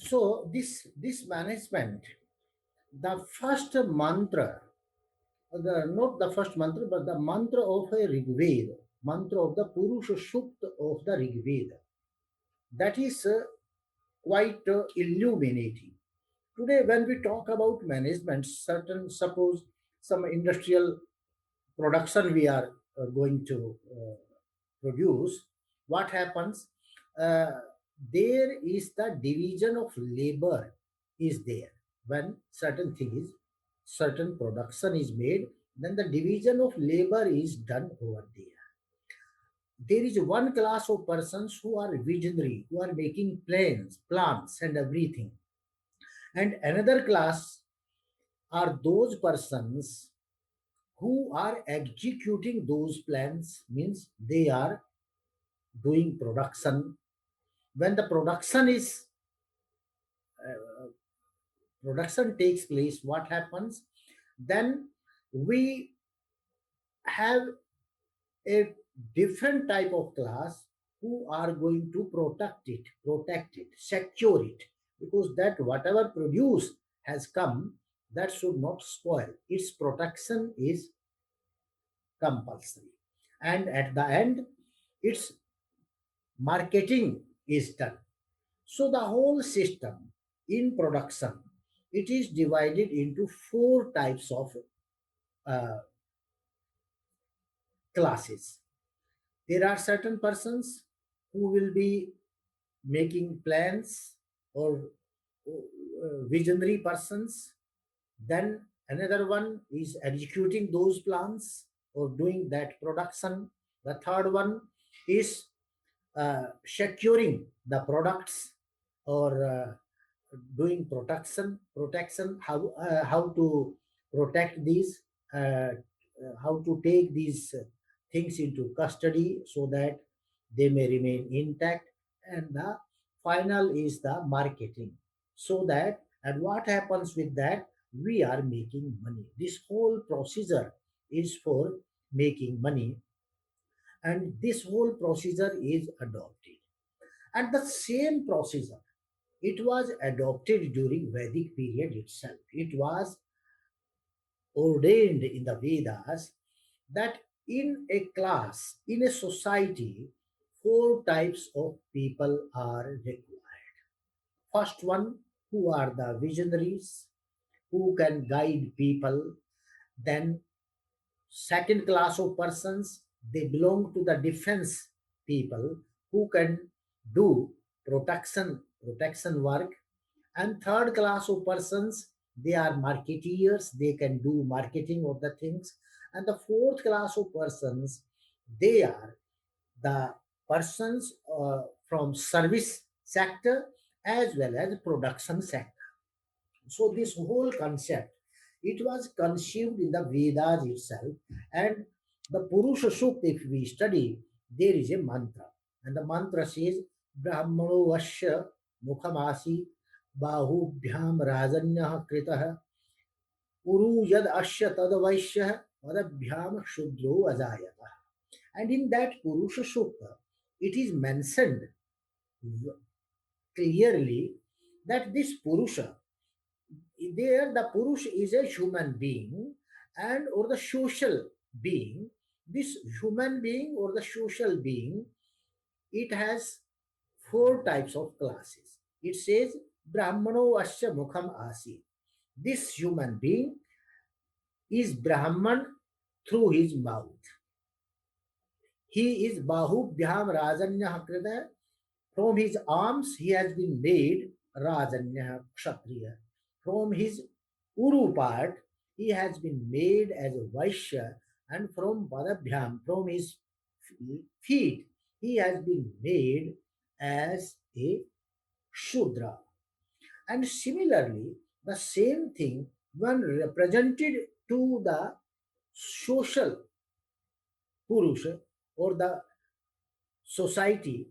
So this management, the first mantra, the not the first mantra, but the mantra of a Rig Veda, mantra of the Purusha Sukta of the Rig Veda. That is quite illuminating. Today, when we talk about management, certain suppose some industrial production we are going to produce, what happens? Uh, there is the division of labor is there. When certain thing is, certain production is made, then the division of labor is done over there. There is one class of persons who are visionary, who are making plans and everything. And another class are those persons who are executing those plans, means they are doing production. When the uh, production takes place, what happens? Then we have a different type of class who are going to protect it, secure it, because that whatever produce has come, that should not spoil. Its protection is compulsory. And at the end, its marketing is done. So the whole system in production, it is divided into four types of uh, classes. There are certain persons who will be making plans or visionary persons. Then another one is executing those plans or doing that production. The third one is securing the products or doing protection, how to protect these, how to take these things into custody so that they may remain intact. And the final is the marketing, so that, and what happens with that, we are making money. This whole procedure is for making money, and this whole procedure is adopted. And the same procedure, it was adopted during Vedic period itself. It was ordained in the Vedas that in a class, in a society, four types of people are required. First one, who are the visionaries, who can guide people. Then second class of persons, they belong to the defense people who can do protection work. And third class of persons, they are marketeers, they can do marketing of the things. And the fourth class of persons, they are the persons from service sector as well as production sector. So this whole concept, it was conceived in the Vedas itself. And the Purusha Sukta, if we study, there is a mantra. And the mantra says, Brahmano Vasya Mukhamasi Bahubhyam Rajanya Kritah Uru Yad Asya Tad Vaishya Padabhyam Shudro Ajayata. And in that Purusha Sukta, it is mentioned clearly that this Purusha, there the Purusha is a human being and or the social being. This human being or the social being, it has four types of classes. It says Brahmano Asya Mukham Asi. This human being is Brahman through his mouth. He is Bahubhyam Rajanya Krita. From his arms he has been made Rajanya Kshatriya. From his Uru part he has been made as a Vaishya, and from Padabhyam, from his feet, he has been made as a Shudra. And similarly, the same thing when represented to the social Purusha or the society,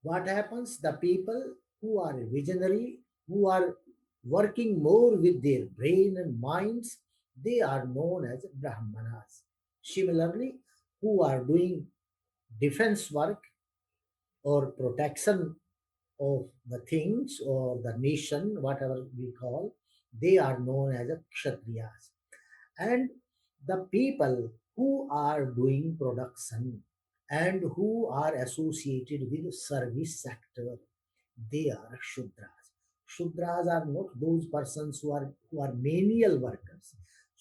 what happens? The people who are visionary, who are working more with their brain and minds, they are known as Brahmanas. Similarly, who are doing defense work or protection of the things or the nation, whatever we call, they are known as a Kshatriyas. And the people who are doing production and who are associated with service sector, they are Shudras. Shudras are not those persons who are menial workers.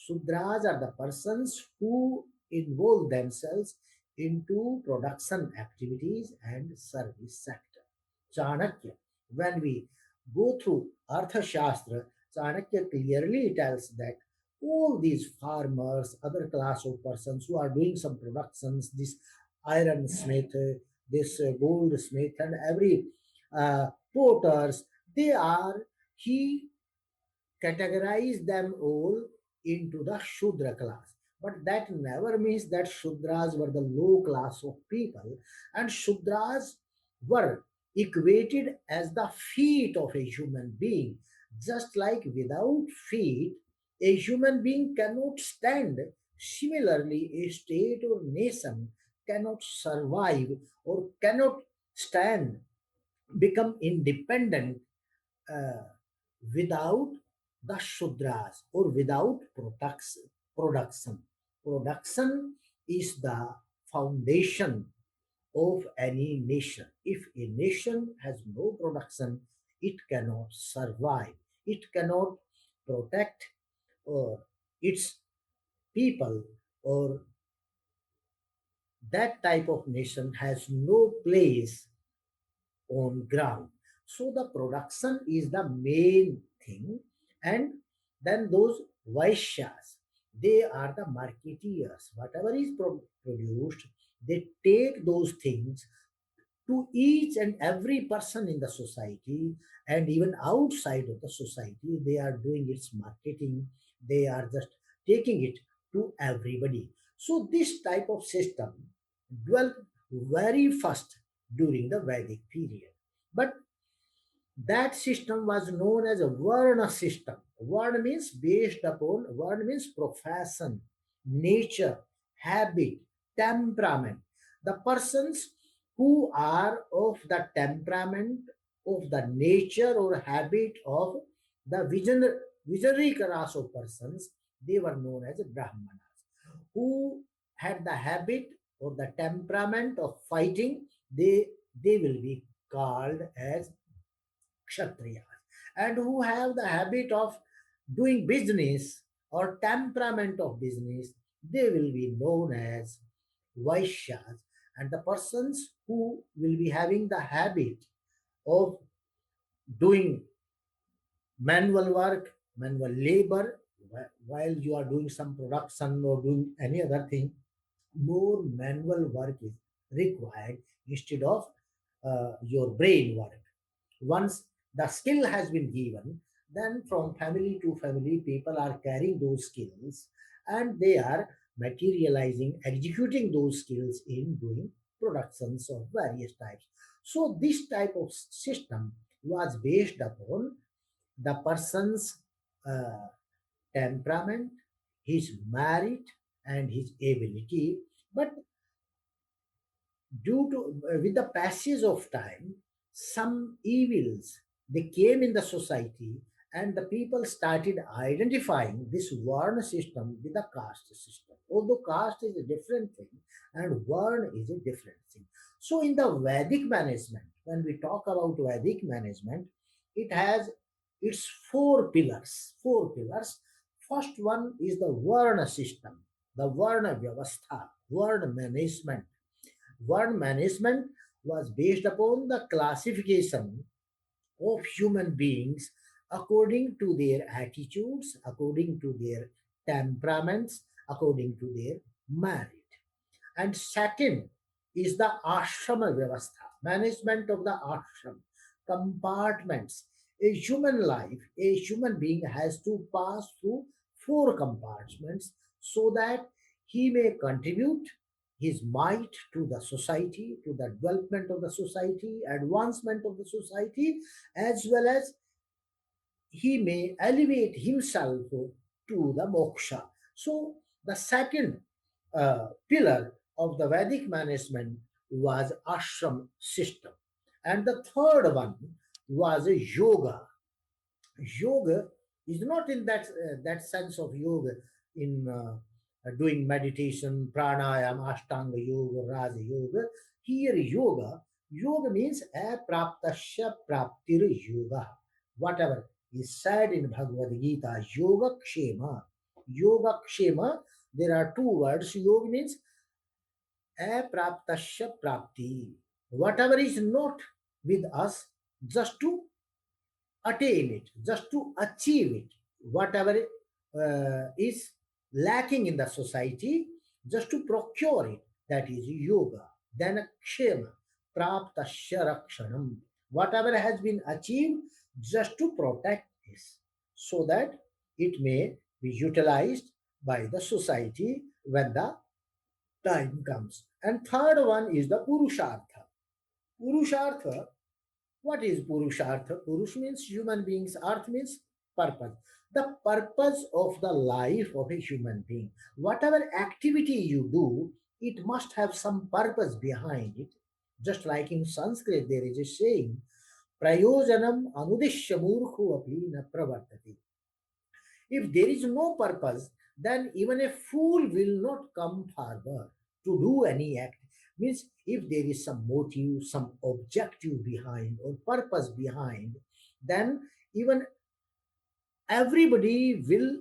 Shudras are the persons who involve themselves into production activities and service sector. Chanakya, when we go through Arthashastra, Chanakya clearly tells that all these farmers, other class of persons who are doing some productions, this iron smith, this goldsmith, and every porters, they are, he categorize them all into the Shudra class. But that never means that Shudras were the low class of people, and Shudras were equated as the feet of a human being. Just like without feet, a human being cannot stand. Similarly, a state or nation cannot survive or cannot stand, become independent uh, without the Shudras or without production. Production. Production is the foundation of any nation. If a nation has no production, it cannot survive. It cannot protect or its people, or that type of nation has no place on ground. So the production is the main thing, and then those Vaishyas, they are the marketeers. Whatever is produced, they take those things to each and every person in the society, and even outside of the society. They are doing its marketing, they are just taking it to everybody. So this type of system dwelt very first during the Vedic period, but that system was known as a Varna system. Varna means based upon, Varna means profession, nature, habit, temperament. The persons who are of the temperament, of the nature or habit of the visionary class of persons, they were known as Brahmanas. Who had the habit or the temperament of fighting, they will be called as Kshatriyas, and who have the habit of doing business or temperament of business, they will be known as Vaishyas. And the persons who will be having the habit of doing manual work, manual labor, while you are doing some production or doing any other thing, more manual work is required instead of your brain work. Once the skill has been given, then from family to family, people are carrying those skills and they are materializing, executing those skills in doing productions of various types. So, this type of system was based upon the person's uh, temperament, his merit, and his ability. But due to with the passage of time, some evils, they came in the society, and the people started identifying this Varna system with the caste system, although caste is a different thing and Varna is a different thing. So in the Vedic management, when we talk about Vedic management, it has its four pillars. First one is the Varna system, the Varna Vyavastha, Varna management. Word management was based upon the classification of human beings according to their attitudes, according to their temperaments, according to their merit. And second is the ashrama vyavastha, management of the ashram, compartments. A human life, a human being has to pass through four compartments so that he may contribute his might to the society, to the development of the society, advancement of the society, as well as he may elevate himself to the moksha. So, the second pillar of the Vedic management was ashram system. And the third one was a yoga. Yoga is not in that sense of yoga in doing meditation, pranayama, ashtanga yoga, raja yoga. Here, yoga means apraptasya praptir yoga. Whatever is said in Bhagavad Gita, yoga kshema. Yoga kshema, there are two words. Yoga means apraptasya prapti. Whatever is not with us, just to attain it, just to achieve it, whatever is lacking in the society, just to procure it, that is yoga. Then kshema, praptasya rakshanam, whatever has been achieved, just to protect this, so that it may be utilized by the society when the time comes. And third one is the purushartha. Purushartha, what is Purushartha? Purush means human beings, Arth means purpose. The purpose of the life of a human being. Whatever activity you do, it must have some purpose behind it. Just like in Sanskrit, there is a saying, Prayojanam anudishya murkhu api na pravartati. If there is no purpose, then even a fool will not come forward to do any act. Means if there is some motive, some objective behind or purpose behind, then even everybody will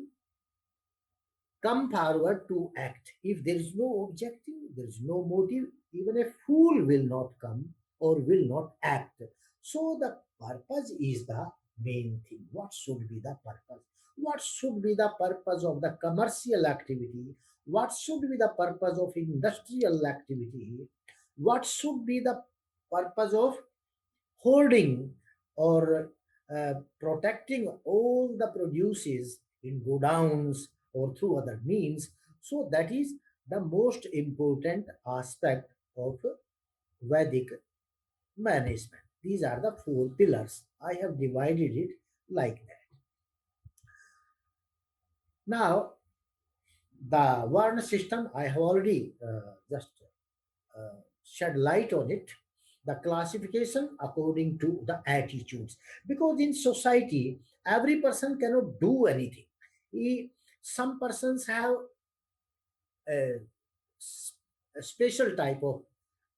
come forward to act. If there is no objective, there is no motive, even a fool will not come or will not act. So the purpose is the main thing. What should be the purpose? What should be the purpose of the commercial activity? What should be the purpose of industrial activity? What should be the purpose of holding or protecting all the produces in godowns or through other means? So that is the most important aspect of Vedic management. These are the four pillars. I have divided it like that. Now, the Varna system, I have already just shed light on it. The classification according to the attitudes, because in society every person cannot do anything. Some persons have a, a special type of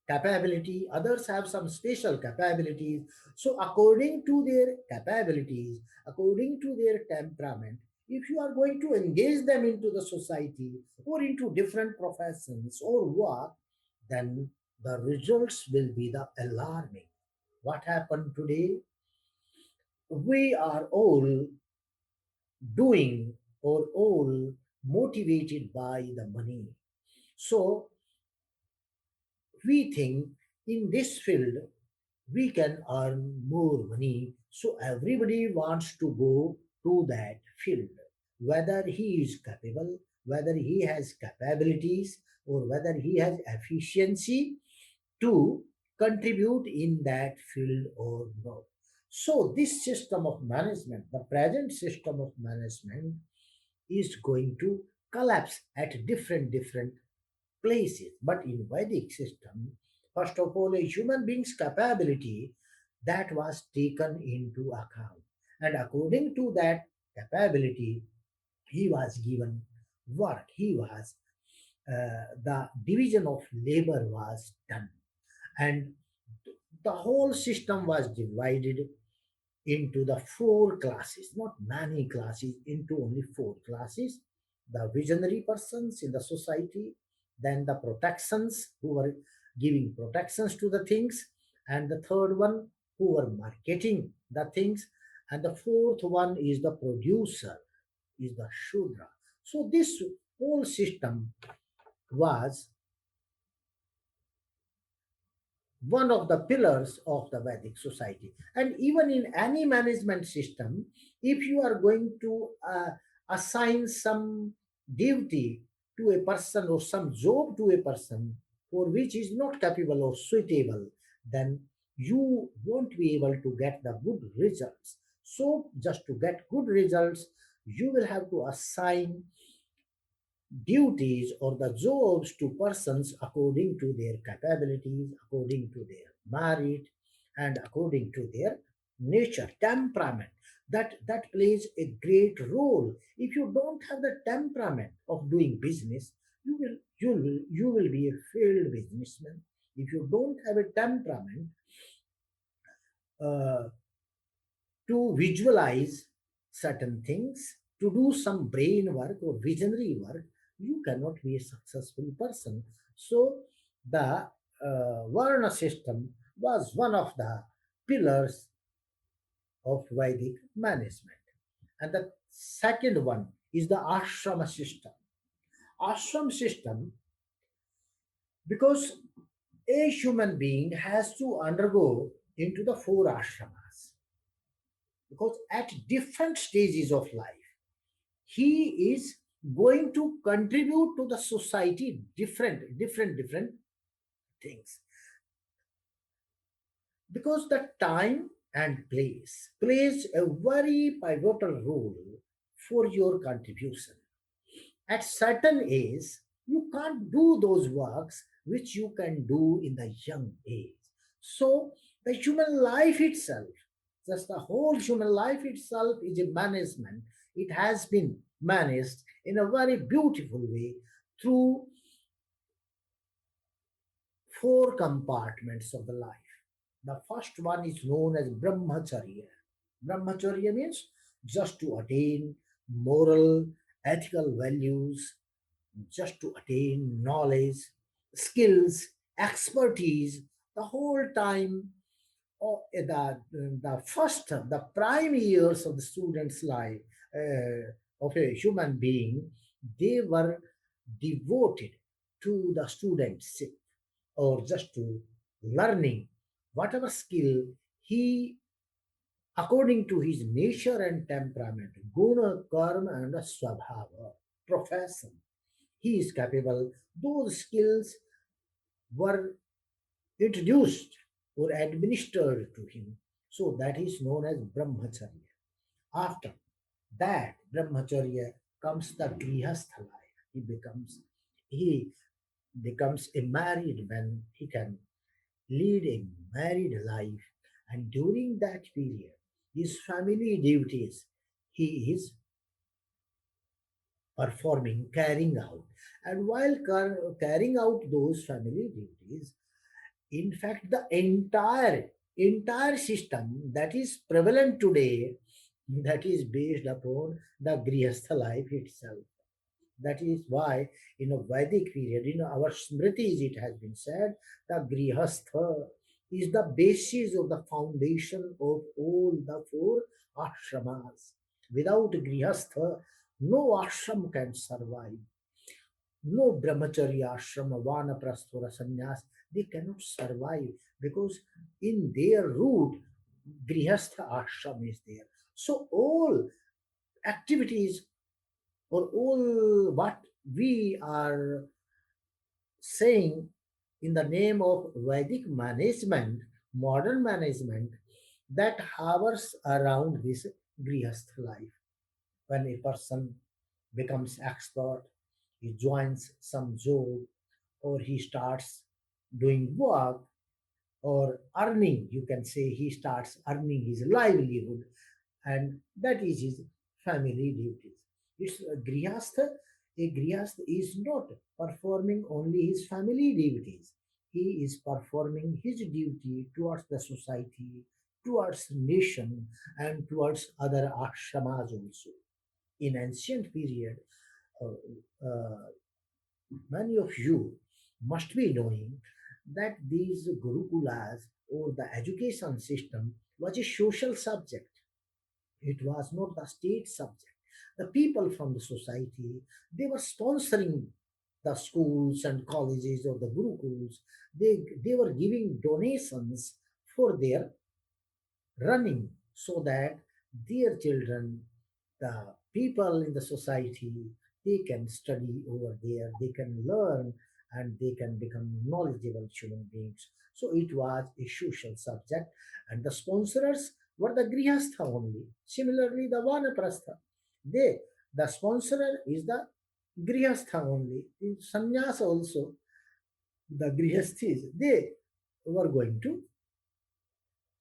capability, others have some special capabilities. So according to their capabilities, according to their temperament, if you are going to engage them into the society or into different professions or work, then the results will be the alarming. What happened today? We are all doing or all motivated by the money. So we think in this field we can earn more money. So everybody wants to go to that field, whether he is capable, whether he has capabilities, or whether he has efficiency to contribute in that field or not. So this system of management, the present system of management, is going to collapse at different places. But in Vedic system, first of all, a human being's capability that was taken into account. And according to that capability, he was given work. The division of labor was done. And the whole system was divided into the four classes, not many classes, into only four classes. The visionary persons in the society, then the protections who were giving protections to the things, and the third one who were marketing the things, and the fourth one is the producer, is the Shudra. So this whole system was one of the pillars of the Vedic society. And even in any management system, if you are going to assign some duty to a person or some job to a person for which is not capable or suitable, then you won't be able to get the good results. So, just to get good results, you will have to assign duties or the jobs to persons according to their capabilities, according to their merit, and according to their nature, temperament. That plays a great role. If you don't have the temperament of doing business, you will be a failed businessman. If you don't have a temperament uh, to visualize certain things, to do some brain work or visionary work, you cannot be a successful person. So, the Varna system was one of the pillars of Vedic management. And the second one is the ashrama system. Ashram system, because a human being has to undergo into the four ashramas, because at different stages of life he is going to contribute to the society different things, because the time and place plays a very pivotal role for your contribution. At certain age you can't do those works which you can do in the young age. So the human life itself, just the whole human life itself, is a management. It has been managed in a very beautiful way through four compartments of the life. The first one is known as brahmacharya. Brahmacharya means just to attain moral, ethical values, just to attain knowledge, skills, expertise, the whole time. The prime years of the student's life, of a human being, they were devoted to the studentship, or just to learning whatever skill he, according to his nature and temperament, guna, karma, and swabhava, profession, he is capable. Those skills were introduced or administered to him. So that is known as brahmacharya. After that brahmacharya comes the grihastha life. He becomes a married man. He can lead a married life, and during that period, his family duties he is performing, carrying out. And while carrying out those family duties, in fact, the entire system that is prevalent today, that is based upon the grihastha life itself. That is why in a Vedic period, in our Smritis, it has been said the grihastha is the basis of the foundation of all the four ashramas. Without grihastha, no ashram can survive. No brahmacharya ashrama, vanaprasthora, sannyas, they cannot survive, because in their root, grihastha ashram is there. So all activities, or all what we are saying in the name of Vedic management, modern management, that hovers around this grihastha life. When a person becomes expert, he joins some job, or he starts doing work, or earning, you can say he starts earning his livelihood, and that is his family duties. It's a grihastha. A grihastha is not performing only his family duties. He is performing his duty towards the society, towards nation, and towards other ashramas also. In ancient period, uh, uh, many of you must be knowing that these gurukulas, or the education system, was a social subject. It was not the state subject. The people from the society, they were sponsoring the schools and colleges or the gurukuls. They were giving donations for their running, so that their children, the people in the society, they can study over there, they can learn, and they can become knowledgeable human beings. So it was a social subject, and the sponsors were the grihastha only. Similarly, the vanaprastha, they, the sponsor is the grihastha only. In sannyas also, the grihasthis, they were going to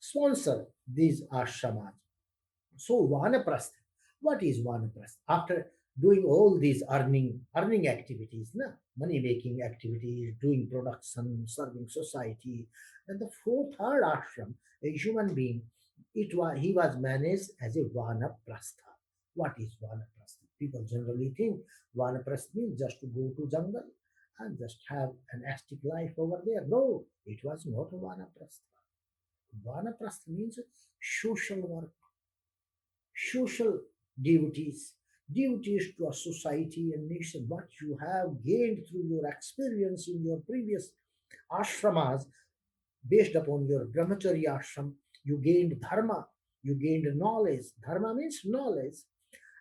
sponsor these ashramas. So Vanaprastha, what is Vanaprastha? After doing all these earning activities, na, money making activities, doing production, serving society, and the third ashram, a human being, he was managed as a Vanaprastha. What is Vanaprastha? People generally think Vanaprastha means just to go to jungle and just have an ascetic life over there. No, it was not a Vanaprastha. Vanaprastha means social work, social duties, duties to a society and nation, what you have gained through your experience in your previous ashramas based upon your brahmacharya ashram. You gained dharma, you gained knowledge. Dharma means knowledge,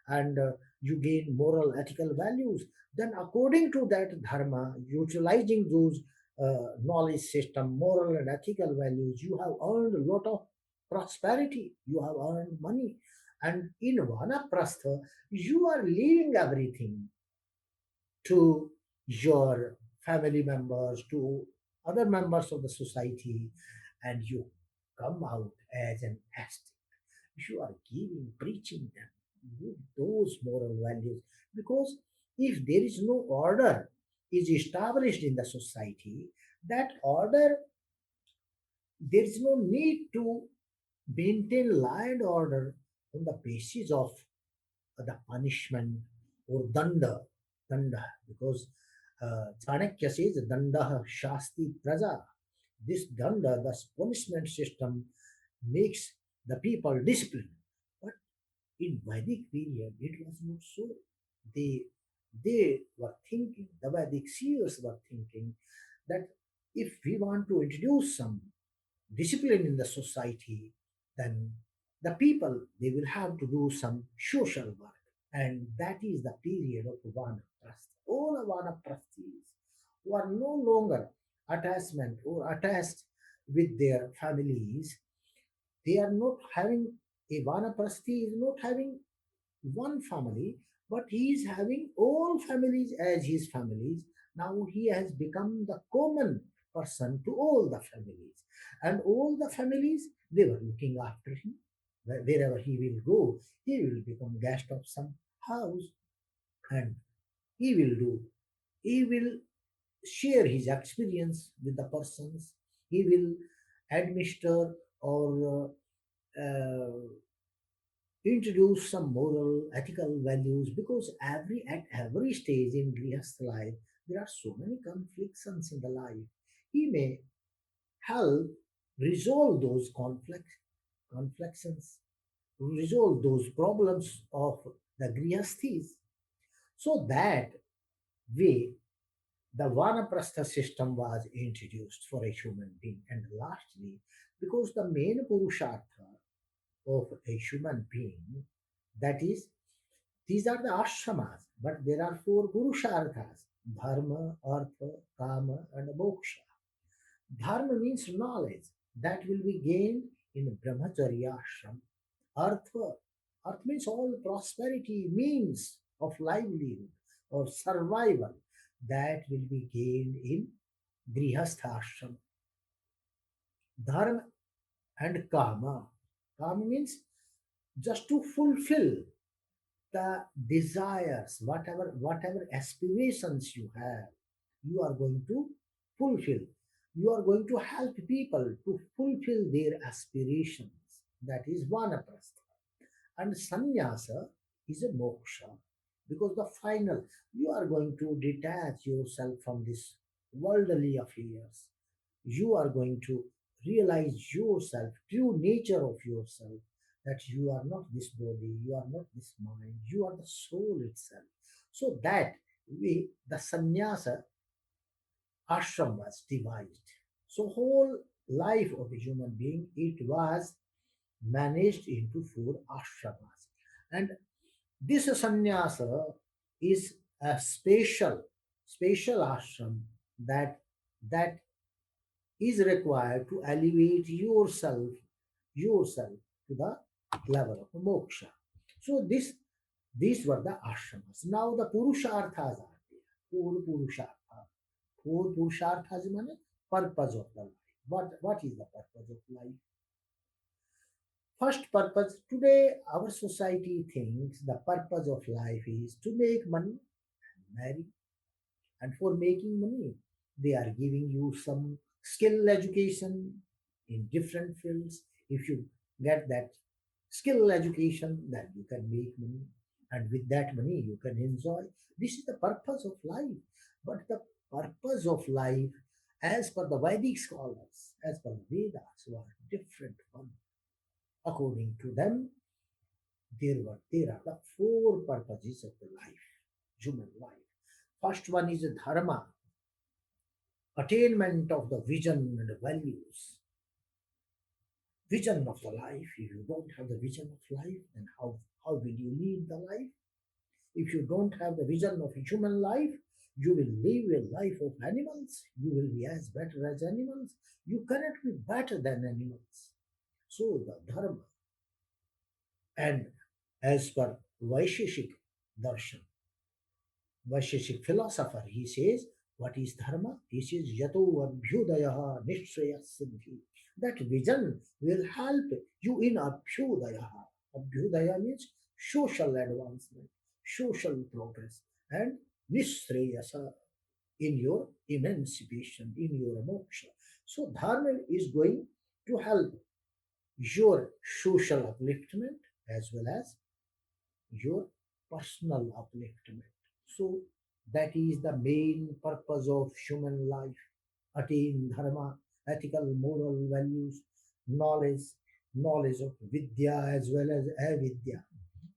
and you gain moral, ethical values. Then, according to that dharma, utilizing those knowledge system, moral and ethical values, you have earned a lot of prosperity. You have earned money, and in Vanaprastha, you are leaving everything to your family members, to other members of the society, and you come out as an ascetic. You are giving, preaching them with those moral values. Because if there is no order is established in the society, that order, there is no need to maintain law and order on the basis of the punishment or danda, because Chanakya says danda shasti praja. This danda, the punishment system, makes the people disciplined. But in Vedic period, it was not so. They they were thinking, the Vedic seers were thinking that if we want to introduce some discipline in the society, then the people they will have to do some social work, and that is the period of Vanaprastha. All Vanaprasthis who are no longer attachment or attached with their families, they are not having a Vanaprasthi is not having one family, but he is having all families as his families. Now he has become the common person to all the families, and all the families they were looking after him. Wherever he will go, he will become guest of some house, and he will do. He will share his experience with the persons. He will administer or introduce some moral, ethical values, because at every stage in Grihastha life there are so many conflicts in the life. He may help resolve those conflicts, resolve those problems of the Grihasthis. So that way the Vanaprastha system was introduced for a human being. And lastly, because the main Purushartha of a human being, that is, these are the ashramas, but there are four purusharthas: dharma, artha, kama, and moksha. Dharma means knowledge that will be gained in brahmacharya ashram. Artha, artha means all prosperity, means of livelihood or survival that will be gained in grihastha ashram. Dharma and kama. Kama means just to fulfill the desires, whatever aspirations you have, you are going to fulfill. You are going to help people to fulfill their aspirations. That is vanaprastha. And sannyasa is a moksha, because the final, you are going to detach yourself from this worldly affairs. You are going to realize yourself, true nature of yourself, that you are not this body, you are not this mind, you are the soul itself. So that way, the sannyasa ashram was devised. So whole life of a human being, it was managed into four ashramas. And this sannyasa is a special ashram that that is required to elevate yourself to the level of moksha. So these were the ashramas. Now the purusharthas are there. Four purusharthas. Four purusharthas mean purpose of the life. What is the purpose of life? First purpose today, our society thinks the purpose of life is to make money, marry, and for making money, they are giving you some skill education in different fields. If you get that skill education, then you can make money, and with that money, you can enjoy. This is the purpose of life. But the purpose of life, as per the Vedic scholars, as per the Vedas, were different one. According to them, there are the four purposes of the life, human life. First one is dharma, attainment of the vision and values. Vision of the life. If you don't have the vision of life, then how will you lead the life? If you don't have the vision of human life, you will live a life of animals. You will be as better as animals. You cannot be better than animals. So the dharma. And as per Vaisheshik darshan, Vaisheshik philosopher, he says, what is dharma? He says, Yato abhyudayaha nishchaya siddhi. That vision will help you in abhyudayaha. Abhyudaya means social advancement, social progress, and nishreyasa in your emancipation, in your moksha. So dharma is going to help your social upliftment as well as your personal upliftment. So that is the main purpose of human life. Attain dharma, ethical, moral values, knowledge, knowledge of vidya as well as avidya.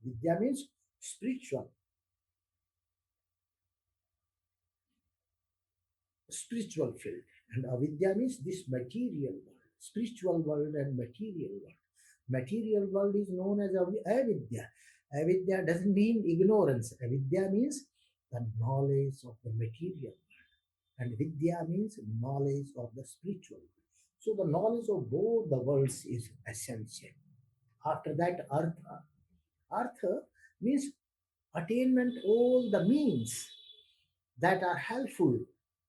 Vidya means spiritual, spiritual field, and avidya means this material world, spiritual world and material world. Material world is known as avidya. Avidya doesn't mean ignorance. Avidya means the knowledge of the material world, and vidya means knowledge of the spiritual world. So the knowledge of both the worlds is essential. After that, artha. Artha means attainment all the means that are helpful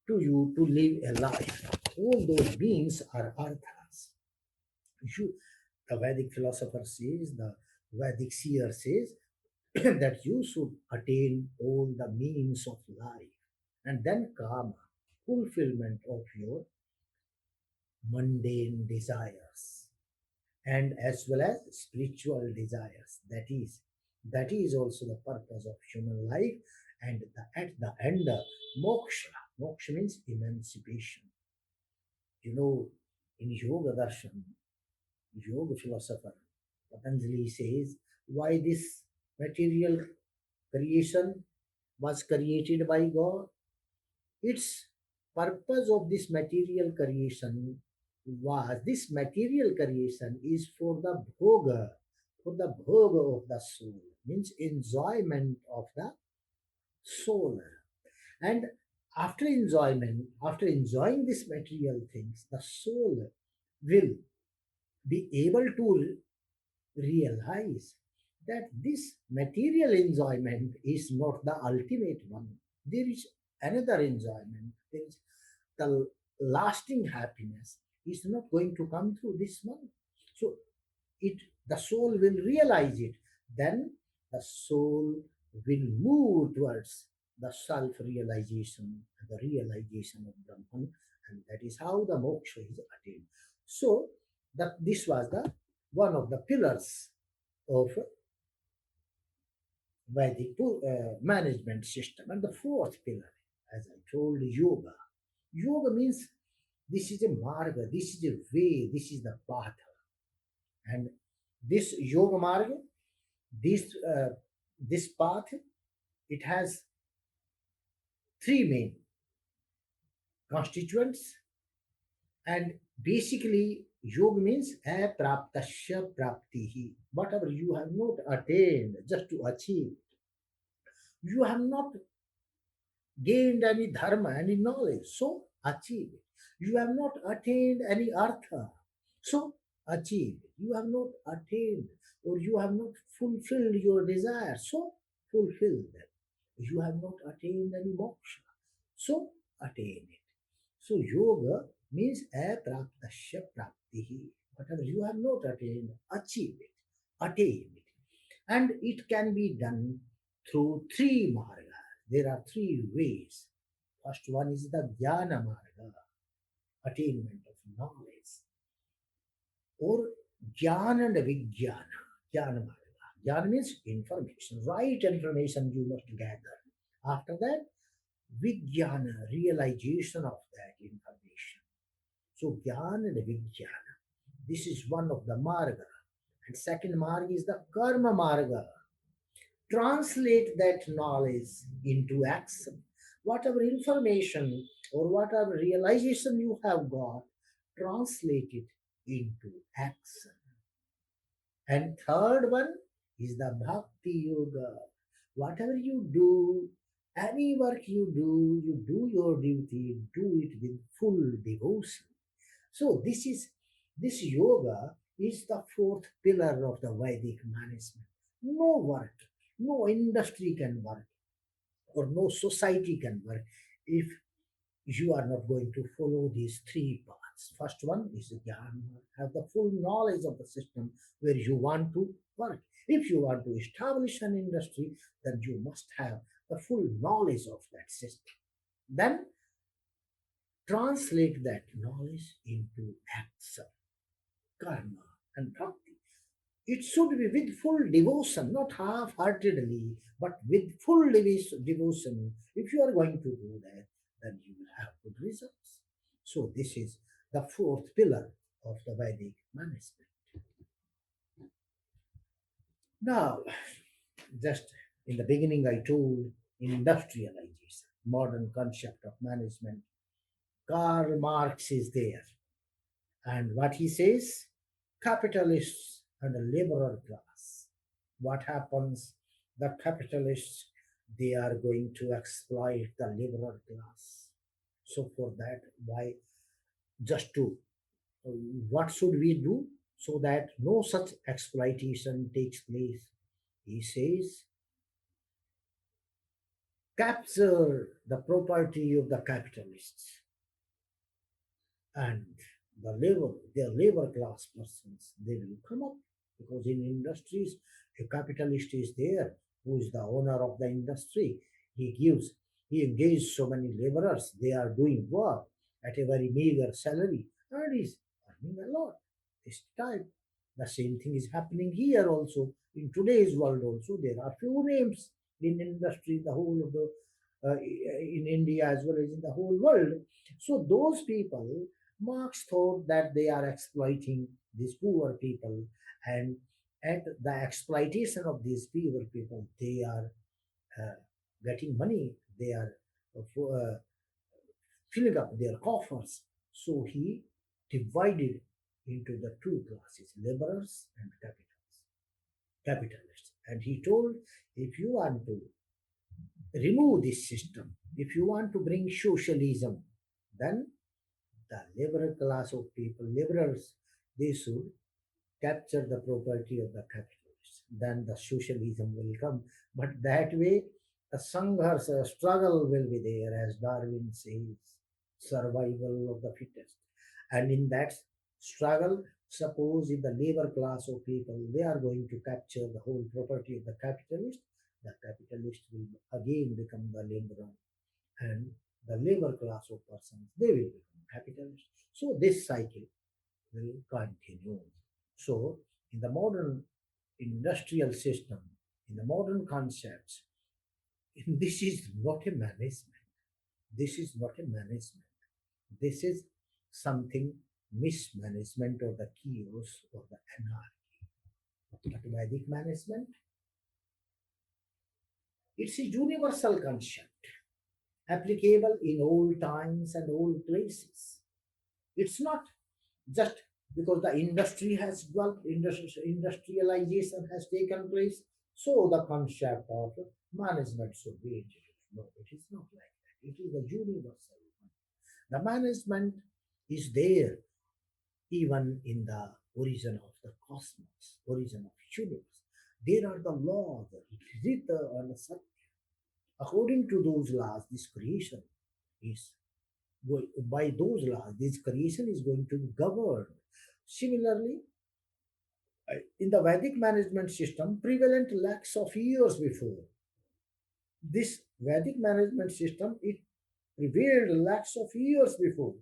to you to live a life. All those beings are arthas. You, the Vedic philosopher says, the Vedic seer says that you should attain all the means of life. And then kama, fulfillment of your mundane desires and as well as spiritual desires. That is also the purpose of human life. And at the end, moksha. Moksha means emancipation. In yoga darshan, yoga philosopher Patanjali says why this material creation was created by God. Its purpose of this material creation was this material creation is for the bhoga of the soul, means enjoyment of the soul. And after enjoying these material things, the soul will be able to realize that this material enjoyment is not the ultimate one. There is another enjoyment. There is the lasting happiness is not going to come through this one. So it the soul will realize it. Then the soul will move towards the self-realization, the realization of Brahman, and that is how the moksha is attained. So that this was the one of the pillars of Vedic management system. And the fourth pillar, as I told, yoga. Yoga means this is a marga, this is a way, this is the path. And this yoga marga, this path, it has three main constituents. And basically, yoga means apraptasya praptihi. Whatever you have not attained, just to achieve, you have not gained any dharma, any knowledge, so achieve it. You have not attained any artha, so achieve it. You have not attained or you have not fulfilled your desire, so fulfill them. You have not attained any moksha, so attain it. So yoga means apraptasya praptihi. Whatever you have not attained, achieve it, attain it. And it can be done through three margas. There are three ways. First one is the Jnana Marga, attainment of knowledge, or Jnana and Vijnana. Jnana Marga. Jnana means information, right information you must gather. After that, Vijnana, realization of that information. So Jnana and Vijnana. This is one of the Marga. And second Marga is the Karma Marga. Translate that knowledge into action. Whatever information or whatever realization you have got, translate it into action. And third one is the Bhakti Yoga. Whatever you do, any work you do your duty, do it with full devotion. So this yoga is the fourth pillar of the Vedic management. No work, no industry can work, or no society can work if you are not going to follow these three paths. First one is Jnana, have the full knowledge of the system where you want to work. If you want to establish an industry, then you must have the full knowledge of that system. Then translate that knowledge into action, karma, and bhakti. It should be with full devotion, not half heartedly, but with full devotion. If you are going to do that, then you will have good results. So, this is the fourth pillar of the Vedic management. Now, just in the beginning, I told industrialization, modern concept of management. Karl Marx is there. And what he says, capitalists and the laborer class. What happens? The capitalists, they are going to exploit the laborer class. So for that, why just to what should we do so that no such exploitation takes place? He says, capture the property of the capitalists and their labor class persons, they will come up because in industries, a capitalist is there who is the owner of the industry. He engages so many laborers. They are doing work at a very meager salary and is earning a lot. This time, the same thing is happening here also. In today's world also, there are few names in industry, the whole of the in India as well as in the whole world. So those people, Marx thought that they are exploiting these poor people, and at the exploitation of these poor people, they are uh, getting money, they are uh, filling up their coffers. So he divided into the two classes, laborers and capitalists. And he told, if you want to remove this system, if you want to bring socialism, then the liberal class of people, liberals, they should capture the property of the capitalists. Then the socialism will come. But that way, the sanghars, struggle will be there, as Darwin says, survival of the fittest. And in that struggle, suppose if the labor class of people, they are going to capture the whole property of the capitalist will again become the laborer, and the labor class of persons, they will become capitalists. So this cycle will continue. So in the modern industrial system, in the modern concepts, this is not a management. This is not a management. This is something mismanagement or the chaos or the anarchy. But Vedic management, it's a universal concept applicable in all times and all places. It's not just because the industry has developed, industrialization has taken place, so the concept of management should be introduced. No, it is not like that. It is a universal one. The management is there even in the origin of the cosmos, origin of universe. There are the laws, Rita and Satya. According to those laws, this creation is by those laws, this creation is going to be governed. Similarly, in the Vedic management system, prevalent lakhs of years before, this Vedic management system, it prevailed lakhs of years before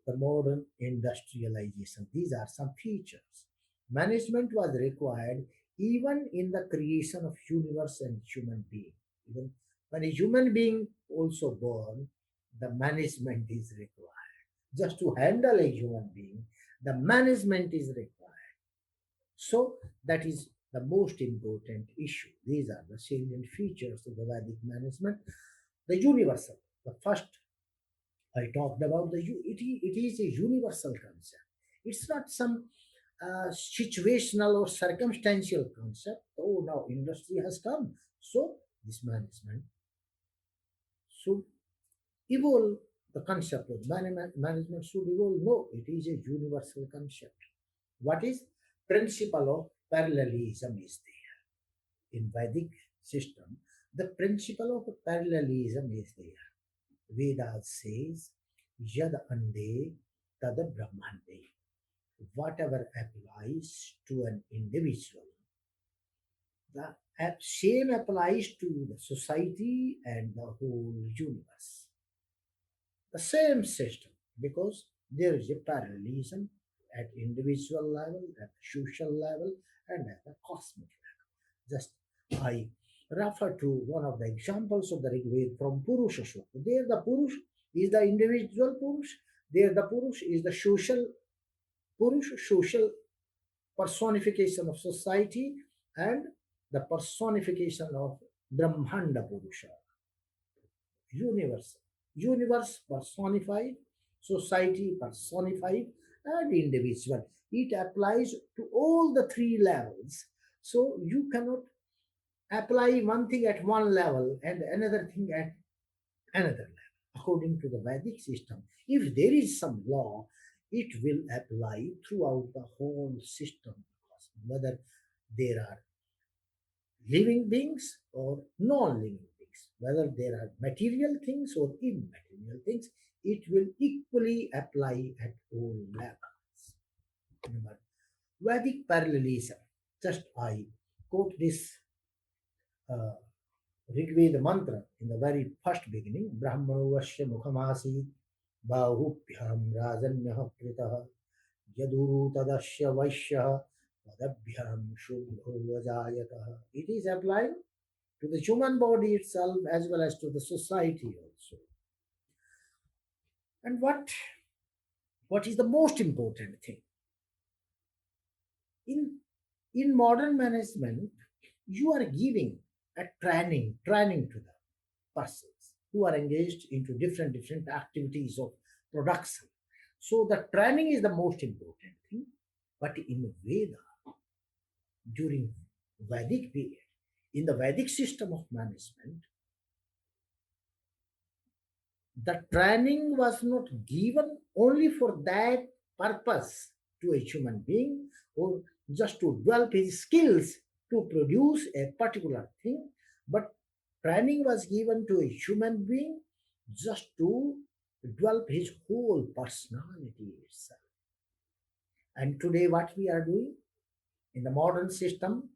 the modern industrialization. These are some features. Management was required even in the creation of universe and human being. Even when a human being also born, the management is required. Just to handle a human being, the management is required. So that is the most important issue. These are the salient features of the Vedic management. The universal, the first I talked about, it is a universal concept. It's not some situational or circumstantial concept. Oh, now industry has come, so this management should evolve. The concept of management should evolve. No, it is a universal concept. What is principle of parallelism is there in Vedic system. The principle of parallelism is there. Vedas says, Yad Ande Tad Brahmande. Whatever applies to an individual, the same applies to the society and the whole universe. The same system, because there is a parallelism at individual level, at social level, and at the cosmic level. Just I refer to one of the examples of the Rig Veda from Purusha Sukta. There the Purush is the individual Purush, there the Purush is the social Purush, social personification of society, and the personification of Brahmanda Purusha, universe. Universe personified, society personified, and individual. It applies to all the three levels. So you cannot apply one thing at one level and another thing at another level. According to the Vedic system, if there is some law, it will apply throughout the whole system, whether there are living beings or non-living beings, whether there are material things or immaterial things, it will equally apply at all levels. Remember, Vedic parallelism. Just I quote this uh, Rigveda mantra in the very first beginning, Brahmano Vasya Mukhamasi Bahubhyam Rajanyah Kritah Yaduru Tadasya Vaishya Vadabhyam Shubho Vajayatah. It is applying to the human body itself as well as to the society also. And what is the most important thing? In in modern management, you are giving a training to the persons who are engaged into different activities of production. So the training is the most important thing. But in Veda, during Vedic period, in the Vedic system of management, the training was not given only for that purpose to a human being or just to develop his skills to produce a particular thing, but training was given to a human being just to develop his whole personality itself. And today, what we are doing in the modern system,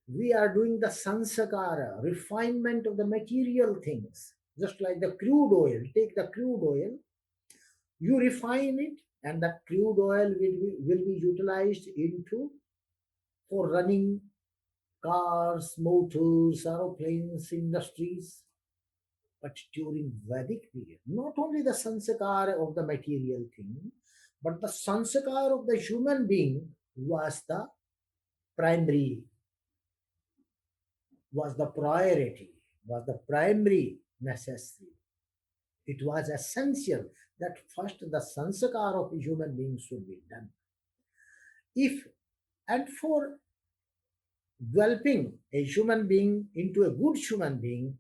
we are doing the sanskara, refinement of the material things, just like the crude oil. Take the crude oil, you refine it, and that crude oil will be utilized into for running cars, motors, aeroplanes, industries. But during Vedic period, not only the sanskara of the material thing, but the sanskara of the human being was the primary, was the priority, was the primary necessity. It was essential that first the sanskar of a human being should be done. If and for developing a human being into a good human being,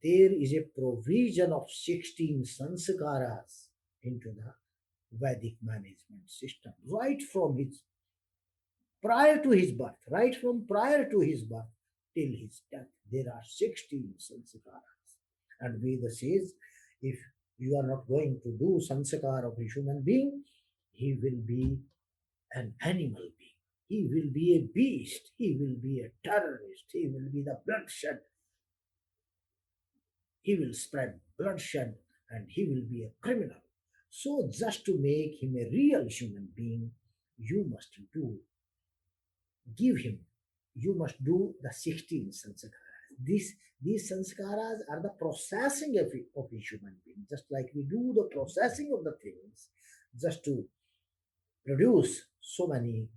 there is a provision of 16 sanskaras into the Vedic management system, right from his prior to his birth, right from prior to his birth till his death. There are 16 sanskaras. And Veda says, if you are not going to do sanskar of a human being, he will be an animal being. He will be a beast. He will be a terrorist. He will be the bloodshed. He will spread bloodshed and he will be a criminal. So, just to make him a real human being, you must do, give him, you must do the 16 sanskaras. These sanskaras are the processing of a human being, just like we do the processing of the things, just to produce so many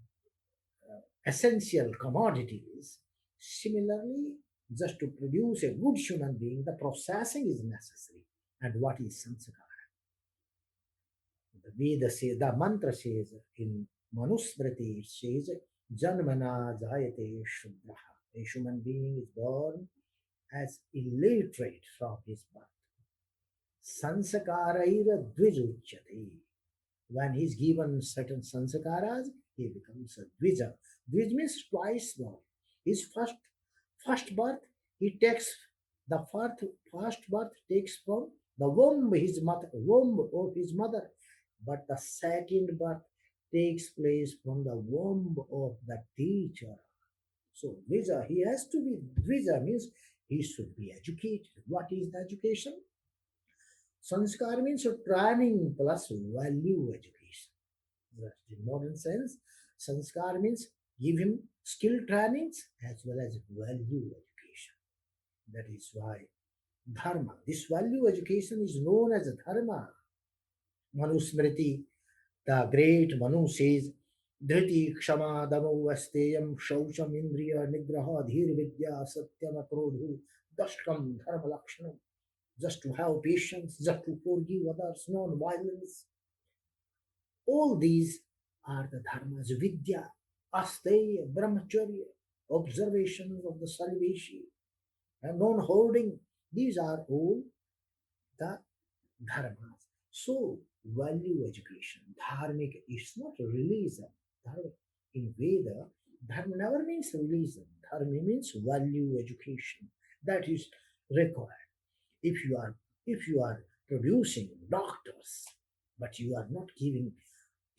essential commodities. Similarly, just to produce a good human being, the processing is necessary. And what is sanskara? The Veda says, the mantra says in Manusmriti, it says, Janmana Jayate Shudraha. A human being is born as illiterate from his birth. Sanskaraira dvijujyate. When he is given certain sanskaras, he becomes a dvija. Dvij means twice born. His first birth, he takes the first birth takes from the womb of his mother, but the second birth takes place from the womb of the teacher. So dvija, he has to be dvija means he should be educated. What is the education? Sanskar means training plus value education. That's in modern sense. Sanskar means give him skill trainings as well as value education. That is why dharma, this value education is known as dharma. Manusmriti, the great Manu says, Dhriti Kshama Damo Asteyam Shaucham Indriya Nigraha Dhir Vidya Satyam Akrodhu Dashkam Dharma Lakshanam. Just to have patience, just to forgive others, non-violence. All these are the dharmas, vidya, asteya, brahmacharya, observations of the celibacy, and non-hoarding. These are all the dharmas. So, value education, dharmic, it's not religion. Dharma, in Veda, dharma never means religion. Dharma means value education. That is required. If you are if you are producing doctors, but you are not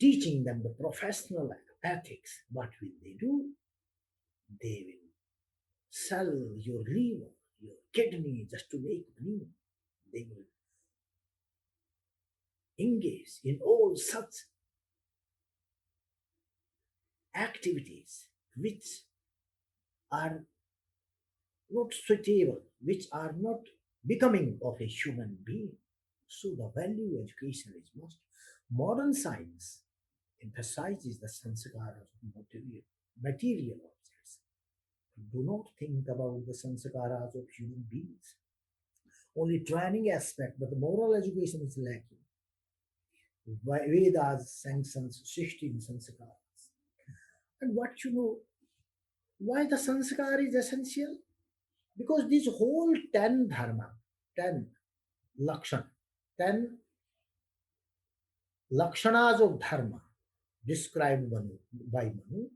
teaching them the professional ethics, what will they do? They will sell your liver, your kidney just to make money. They will engage in all such activities which are not suitable, which are not becoming of a human being. So the value education is must. Modern science emphasizes the sanskaras of material objects. Do not think about the sanskaras of human beings. Only training aspect, but the moral education is lacking. Vedas sanctions 16 sanskaras. And what you know, why the sanskar is essential? Because these whole 10 dharma, 10 lakshan, 10 lakshanas of dharma described by Manu,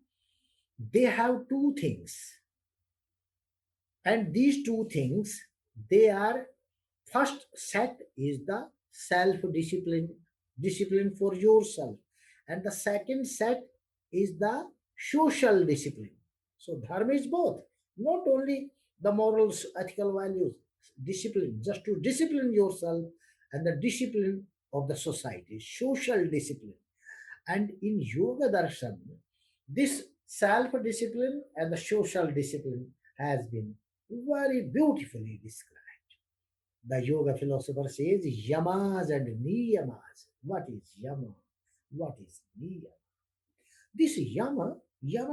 they have two things. And these two things, they are first set is the self discipline, discipline for yourself. And the second set is the social discipline. So dharma is both, not only the morals, ethical values, discipline, just to discipline yourself and the discipline of the society, social discipline. And in Yoga Darshan, this self discipline and the social discipline has been very beautifully described. The yoga philosopher says yamas and niyamas. What is yama? What is niyama? This yama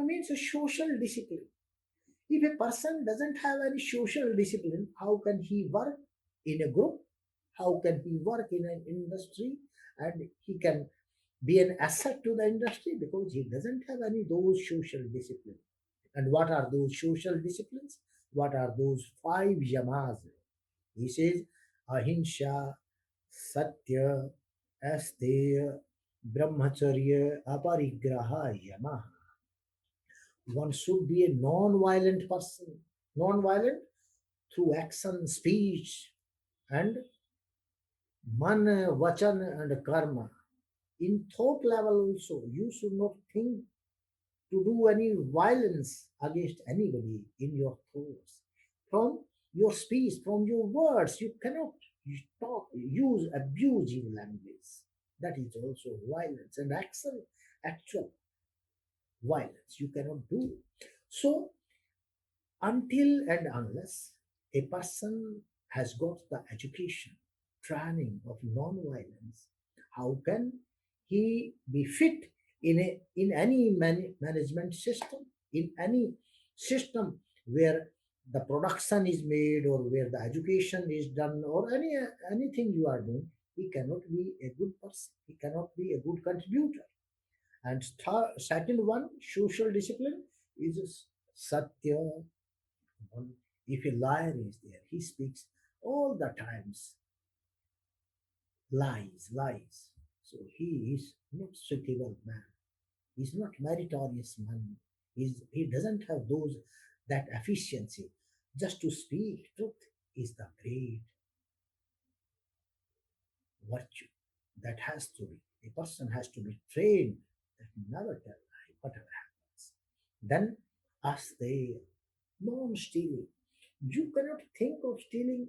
means a social discipline. If a person doesn't have any social discipline, how can he work in a group? How can he work in an industry? And he can be an asset to the industry because he doesn't have any those social discipline. And what are those social disciplines? What are those five yamas? He says ahimsa, satya, asteya, brahmacharya, aparigraha, yama. One should be a non-violent person. Non-violent through action, speech, and man, vachan, and karma. In thought level also, you should not think to do any violence against anybody in your thoughts. From your speech, from your words, you cannot talk, use abusive language. That is also violence and actual violence. You cannot do. So until and unless a person has got the education, training of non-violence, how can he be fit in any management system, in any system where the production is made or where the education is done or anything you are doing? He cannot be a good person. He cannot be a good contributor. And second one, social discipline is satya. If a liar is there, he speaks all the times lies, lies. So he is not suitable man. He's not meritorious man. He doesn't have those that efficiency. Just to speak truth is the great virtue that has to be. A person has to be trained that never tell lie, whatever happens. Then as they non-stealing. You cannot think of stealing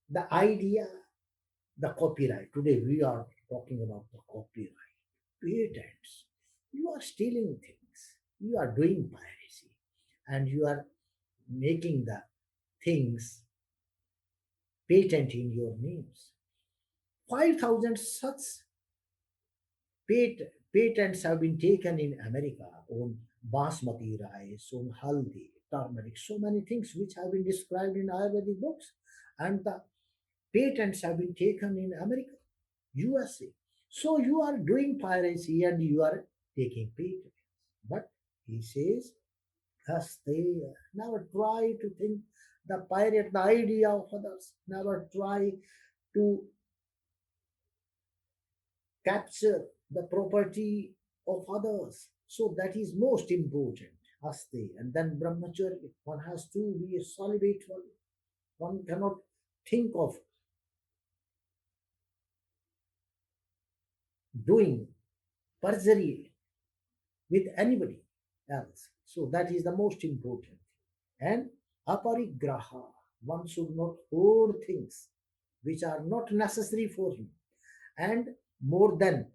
the idea, the copyright. Today we are talking about the copyright, patents. You are stealing things. You are doing piracy, and you are making the things patent in your names. 5,000 such patents have been taken in America on basmati rice, on haldi, turmeric, so many things which have been described in Ayurvedic books. And the patents have been taken in America, USA. So you are doing piracy and you are taking patents. But he says, thus they never try to think the pirate, the idea of others, never try to capture the property of others. So that is most important. Aste. And then brahmacharya, one has to be a celibate one. One cannot think of doing perjury with anybody else. So that is the most important. And aparigraha, one should not hoard things which are not necessary for him. And more than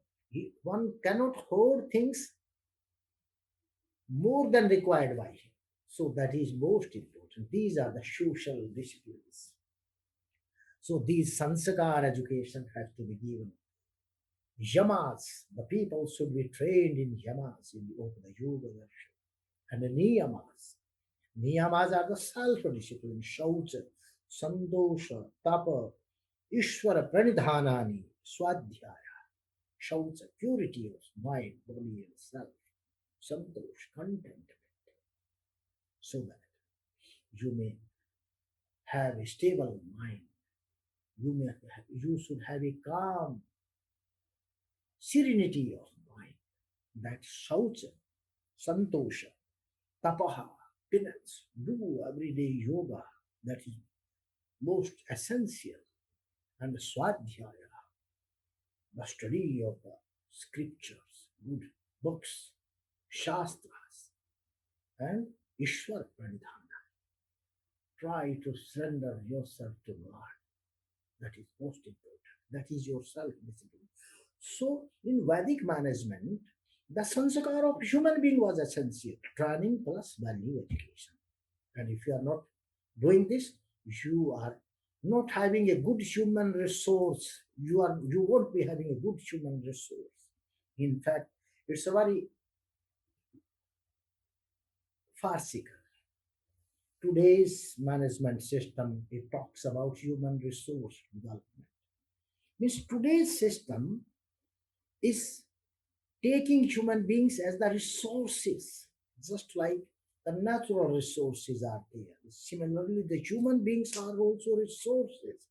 one cannot hoard things more than required by him. So that is most important. These are the social disciplines. So these sanskar education has to be given. Yamas, the people should be trained in yamas in the yoga version. And the niyamas. Niyamas are the self-discipline, shaucha, sandosha, tapa, ishvara pranidhanani, swadhyaya, shaucha, purity of mind, body and self, santosh, contentment, so that you may have a stable mind. You should have a calm serenity of mind. That shaucha, santosha, tapaha, penance, do everyday yoga. That is most essential. And swadhyaya, the study of the scriptures, good books, shastras, and Ishwar Pranidhana. Try to surrender yourself to God. That is most important. That is your self discipline. So, in Vedic management, the sanskar of human being was essential. Training plus value education. And if you are not doing this, you are not having a good human resource. You won't be having a good human resource. In fact, it's a very farcical. Today's management system, it talks about human resource development. Means today's system is taking human beings as the resources, just like the natural resources are there. Similarly, the human beings are also resources,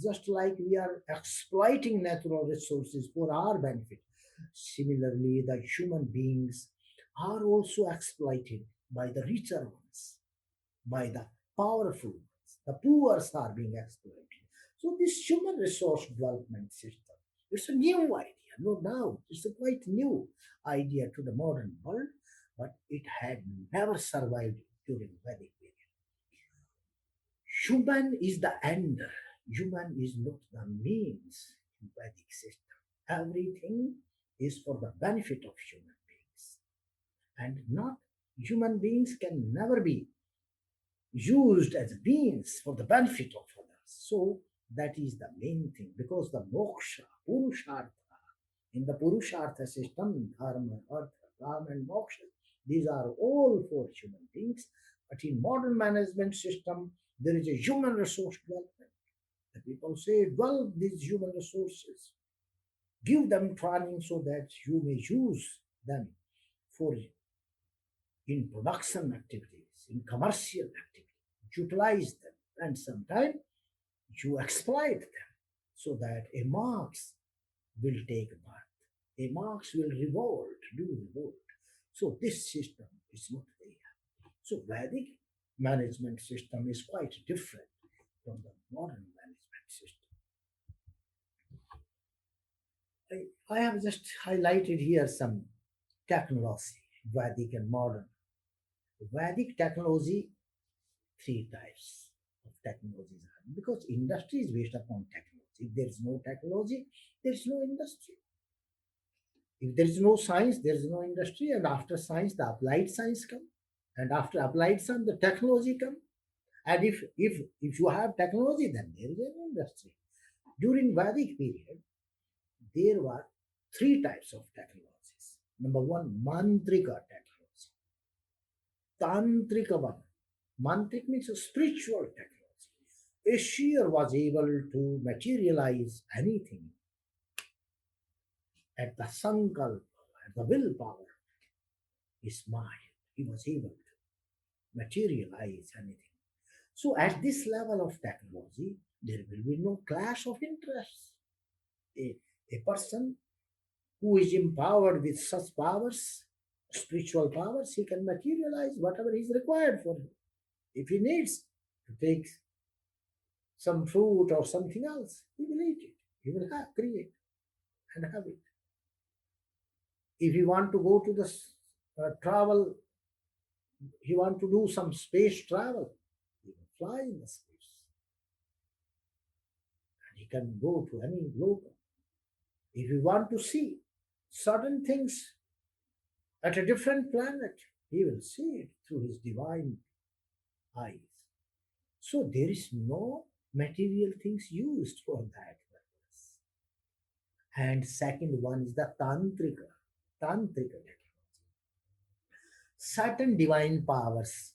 just like we are exploiting natural resources for our benefit. Similarly, the human beings are also exploited by the richer ones, by the powerful ones. The poor are being exploited. So this human resource development system, it's a new idea. No doubt, it's a quite new idea to the modern world, but it had never survived during Vedic period. Human is the end. Human is not the means in Vedic system. Everything is for the benefit of human beings. And not human beings can never be used as means for the benefit of others. So that is the main thing because the moksha, purushartha, in the purushartha system, dharma, artha, ram, and moksha, these are all for human beings. But in modern management system, there is a human resource development. The people say, develop these human resources, give them training so that you may use them for in production activities, in commercial activities, utilize them, and sometimes you exploit them so that a Marx will take birth. A Marx will revolt, do revolt. So this system is not there. So Vedic management system is quite different from the modern management system. I have just highlighted here some technology, Vedic and modern. Vedic technology, three types of technologies are because industry is based upon technology. If there is no technology, there is no industry. If there is no science, there is no industry, and after science, the applied science come, and after applied science, the technology come. And if you have technology, then there is an industry. During Vedic period, there were three types of technologies. Number one, mantrika technology, tantrika one. Mantrik means a spiritual technology. A seer was able to materialize anything at the sankalpa, at the willpower, his mind. He was able to materialize anything. So at this level of technology, there will be no clash of interests. A, a person who is empowered with such powers, spiritual powers, he can materialize whatever is required for him. If he needs to take some fruit or something else, he will eat it. He will create and have it. If you want to go to the travel, you want to do some space travel, he will fly in the space and he can go to any globe. If you want to see certain things at a different planet, he will see it through his divine eyes. So there is no material things used for that purpose. And second one is the tantrika technology. Certain divine powers,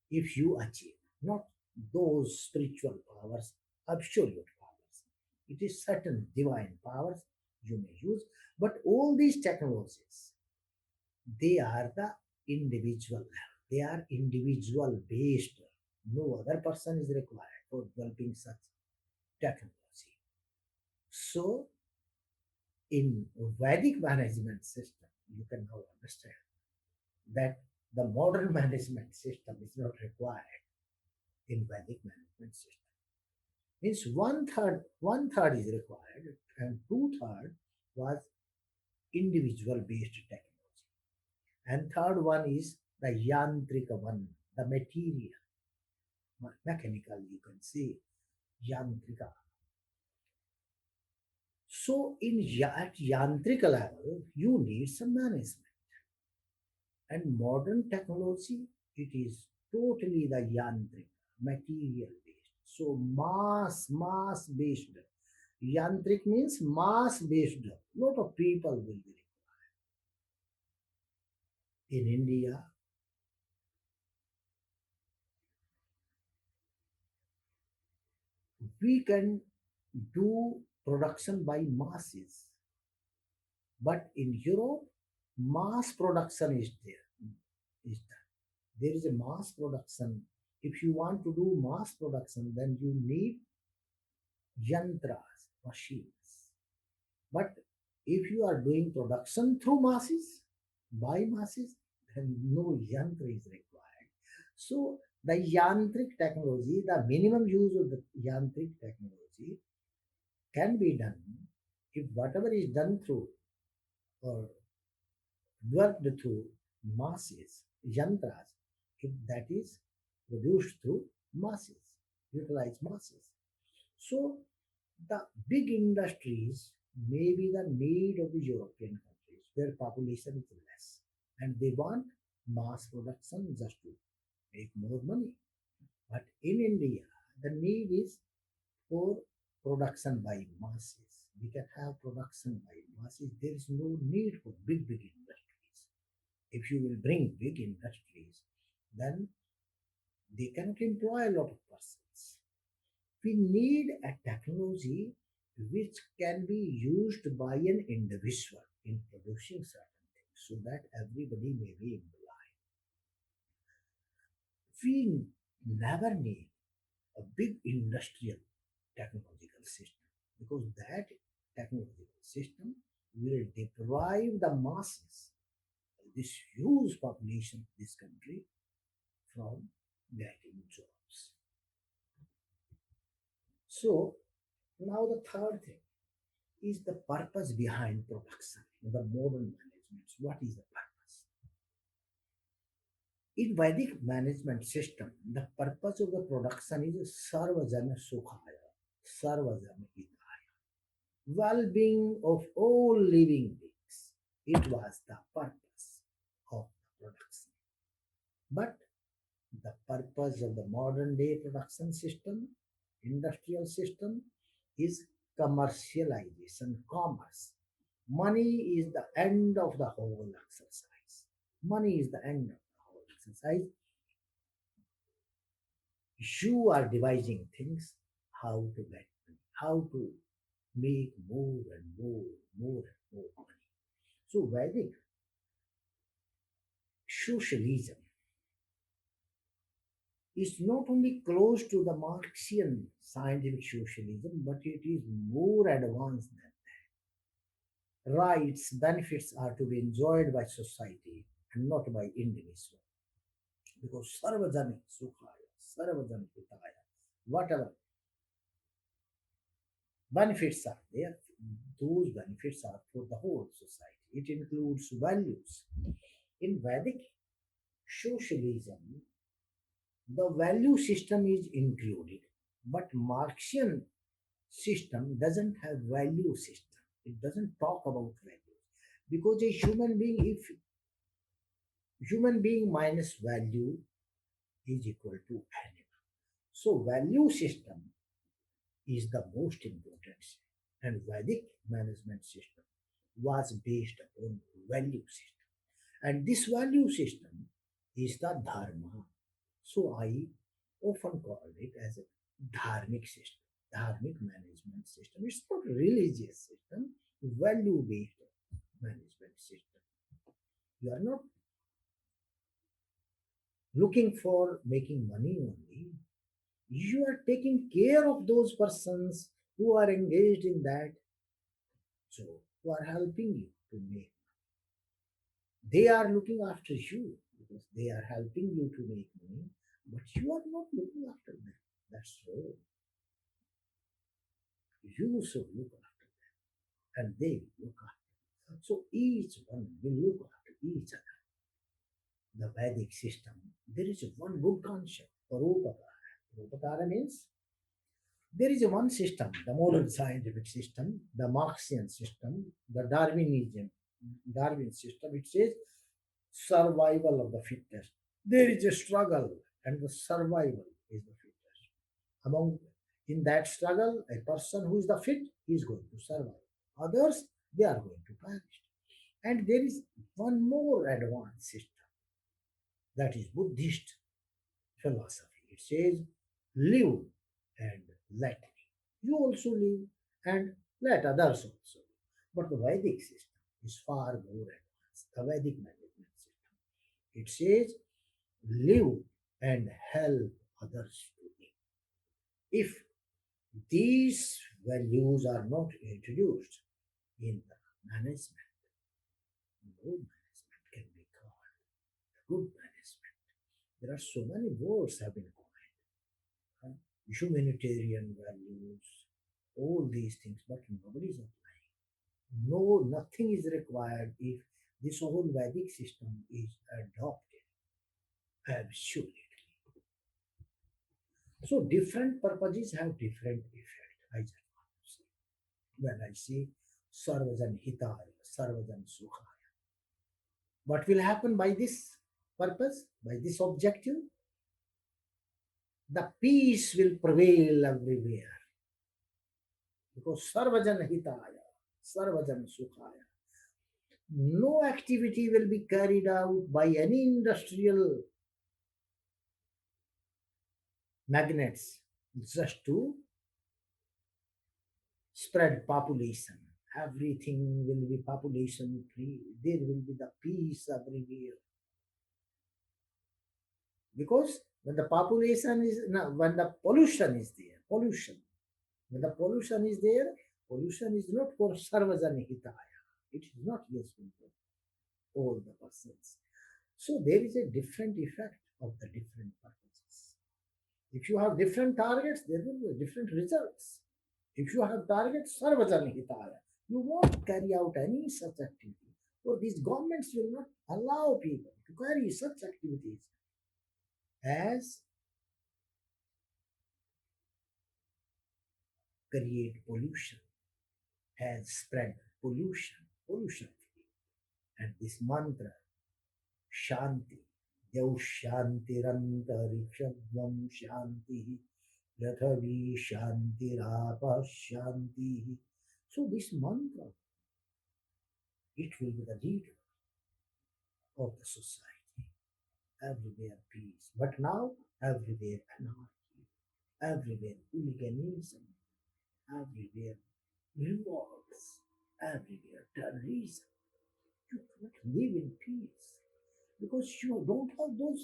if you achieve, not those spiritual powers, absolute powers. It is certain divine powers you may use, but all these technologies, they are the individual level. They are individual based. No other person is required for developing such technology. So, in Vedic management system, you can now understand that the modern management system is not required in Vedic management system. Means one third is required, and two-third was individual based technology, and third one is the yantrika one, the material, mechanical. You can say yantrika. So at yantrika level, you need some management, and modern technology it is totally the yantrika, material based. So mass based. Yantric means mass based. Lot of people will be in India. We can do production by masses, but in Europe, mass production is there. Is done. There is a mass production. If you want to do mass production, then you need yantras, machines. But if you are doing production through masses, by masses, then no yantra is required. So the yantric technology, the minimum use of the yantric technology can be done If whatever is done through or worked through masses, yantras, if that is produced through masses, utilize masses. So the big industries may be the need of the European countries where population is less and they want mass production just to make more money. But in India, the need is for production by masses. We can have production by masses. There is no need for big industries. If you will bring big industries, then they cannot employ a lot of persons. We need a technology which can be used by an individual in producing certain things so that everybody may be employed. We never need a big industrial technological system because that technological system will deprive the masses, this huge population of this country, from getting jobs. So now the third thing is the purpose behind production in the modern management. What is the purpose? In Vedic management system, the purpose of the production is Sarvajana Sukhaya, Sarvajana Hitaya, well-being of all living beings. It was the purpose of the production. But the purpose of the modern day production system, industrial system, is commercialization, commerce. Money is the end of the whole exercise. Money is the end of the whole exercise. You are devising things how to get money, how to make more and more money. So Vedic socialism is not only close to the Marxian scientific socialism, but it is more advanced than that. Rights, benefits are to be enjoyed by society and not by individuals. Because Sarvajana Sukhaya, Sarvajana Hitaya, whatever benefits are there, those benefits are for the whole society. It includes values. In Vedic socialism, the value system is included, but Marxian system doesn't have value system. It doesn't talk about values because a human being, if human being minus value is equal to animal. So value system is the most important and Vedic management system was based upon value system. And this value system is the dharma. So I often call it as a dharmic system, dharmic management system. It's not religious system, value based management system. You are not looking for making money only. You are taking care of those persons who are engaged in that, so who are helping you to make. They are looking after you because they are helping you to make money, but you are not looking after them. That's wrong. You should look after them, and they look after. So each one will look after each other. The Vedic system, there is one good concept, Parupakara. Parupakara means there is a one system, the modern scientific system, the Marxian system, the Darwin system. It says survival of the fittest. There is a struggle, and the survival is the fittest. Among in that struggle, a person who is the fit is going to survive. Others they are going to perish. And there is one more advanced system that is Buddhist philosophy. It says live and let me. You also live and let others also live. But the Vedic system is far more advanced. The Vedic management system. It says live and help others to live. If these values are not introduced in the management, no management can be called good management. There are so many words have been coined. Humanitarian values, all these things, but nobody is applying. No, nothing is required if this whole Vedic system is adopted. Absolutely. So different purposes have different effect. I just want to say. When I say Sarvajan Hitaya, Sarvajan Sukhaya. What will happen by this purpose, by this objective? The peace will prevail everywhere. Because Sarvajan Hitaya, Sarvajan Sukhaya. No activity will be carried out by any industrial magnates just to spread population. Everything will be population free. There will be the peace everywhere. Because when the population is no, when the pollution is there, pollution. When the pollution is there, pollution is not for sarvajana hitaya. It is not useful for all the persons. So there is a different effect of the different purposes. If you have different targets, there will be different results. If you have targets sarvajana hitaya, you won't carry out any such activity. For these governments will not allow people to carry such activities as create pollution, has spread pollution. And this mantra, Shanti, Dev Shantirantarikshabvam Shanti, Yathavi Shantirapa Shanti. So this mantra, it will be the leader of the society. Everywhere peace. But now, everywhere anarchy, everywhere hooliganism, everywhere revolts, everywhere terrorism. You cannot live in peace because you don't have those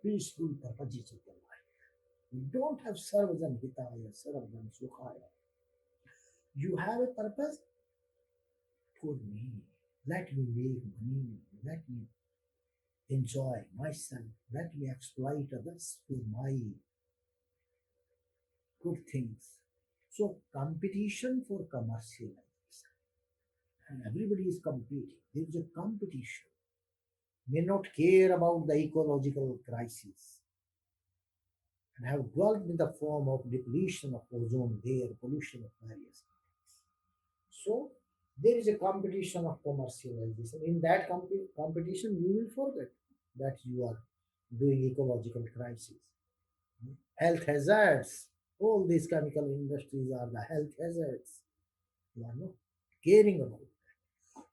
peaceful purposes of the life. You don't have sarvajana hitaya, sarvajana sukhaya. You have a purpose for me. Let me make money. Let me enjoy myself. Let me exploit others for my good things. So competition for commercialization. And everybody is competing. There is a competition. May not care about the ecological crisis and have dwelt in the form of depletion of ozone layer, pollution of various kinds. So there is a competition of commercialization. In that competition, you will forget that you are doing ecological crisis. Health hazards. All these chemical industries are the health hazards. You are not caring about.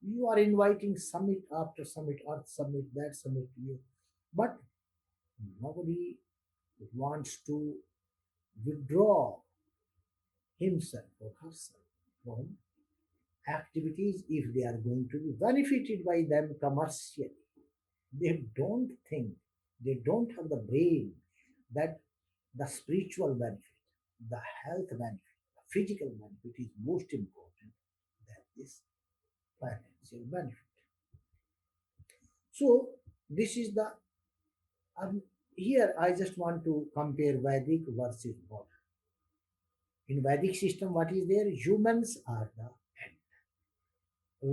You are inviting summit after summit, Earth summit, that summit, you. But nobody wants to withdraw himself or herself from activities if they are going to be benefited by them commercially. They don't think, they don't have the brain that the spiritual benefit, the health benefit, the physical benefit is most important than this financial benefit. So, this is the here I just want to compare Vedic versus modern. In Vedic system, what is there? Humans are the end.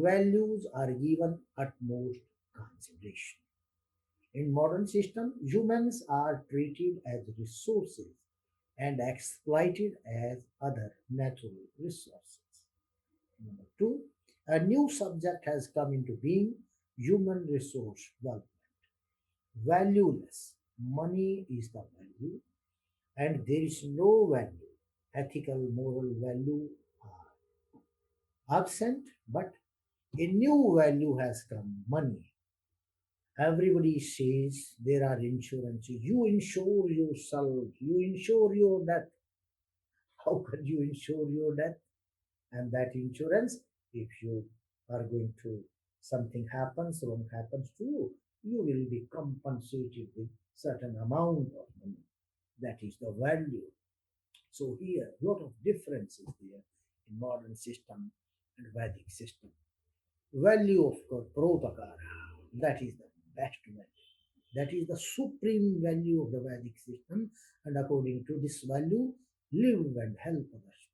Values are given utmost consideration. In modern system, humans are treated as resources and exploited as other natural resources. Number two, a new subject has come into being: human resource development. Valueless. Money is the value, and there is no value. Ethical, moral value are absent, but a new value has come: money. Everybody says there are insurances. You insure yourself, you insure your death. How can you insure your death? And that insurance, if you are going to something happens, wrong happens to you, you will be compensated with certain amount of money. That is the value. So here, lot of differences there in modern system and Vedic system. Value of Protokara, that is the best value. That is the supreme value of the Vedic system, and according to this value, live and help others.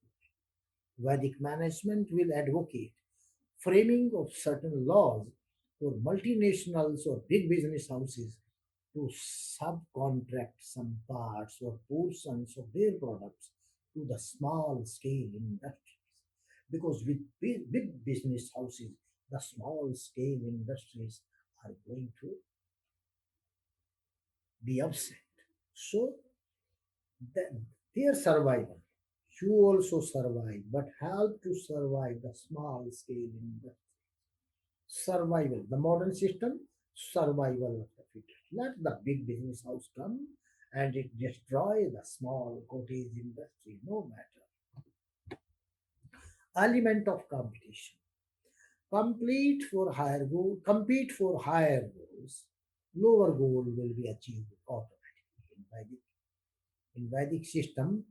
Vedic management will advocate framing of certain laws for multinationals or big business houses to subcontract some parts or portions of their products to the small scale industries. Because with big business houses, the small scale industries are going to be upset. So that their survival, you also survive, but help to survive the small scale industry. Survival, the modern system, survival of the fittest. Let the big business house come and it destroy the small cottage industry, no matter. Element of competition. Compete for higher goals. Lower goal will be achieved automatically. In Vedic system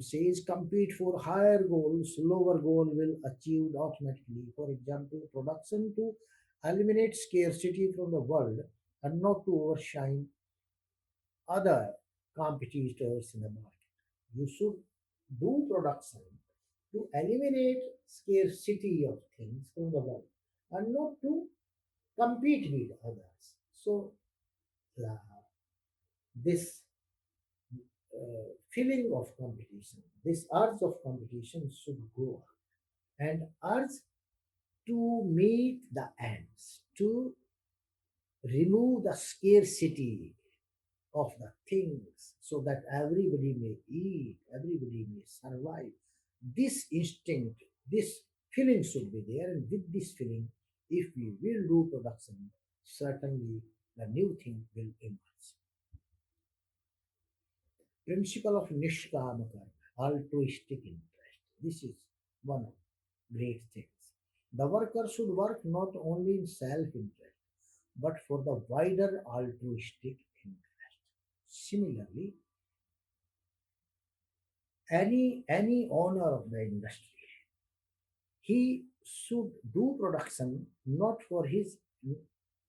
says compete for higher goals, lower goal will achieved automatically. For example, production to eliminate scarcity from the world and not to overshine other competitors in the market. You should do production to eliminate scarcity of things from the world and not to compete with others. So, uh, this feeling of competition, this urge of competition should go up and urge to meet the ends, to remove the scarcity of the things so that everybody may eat, everybody may survive. This instinct, this feeling should be there, and with this feeling, if we will do production, certainly the new thing will emerge. Principle of Nishkama Karma, altruistic interest. This is one of great things. The worker should work not only in self interest but for the wider altruistic interest. Similarly, any owner of the industry, he should do production not for his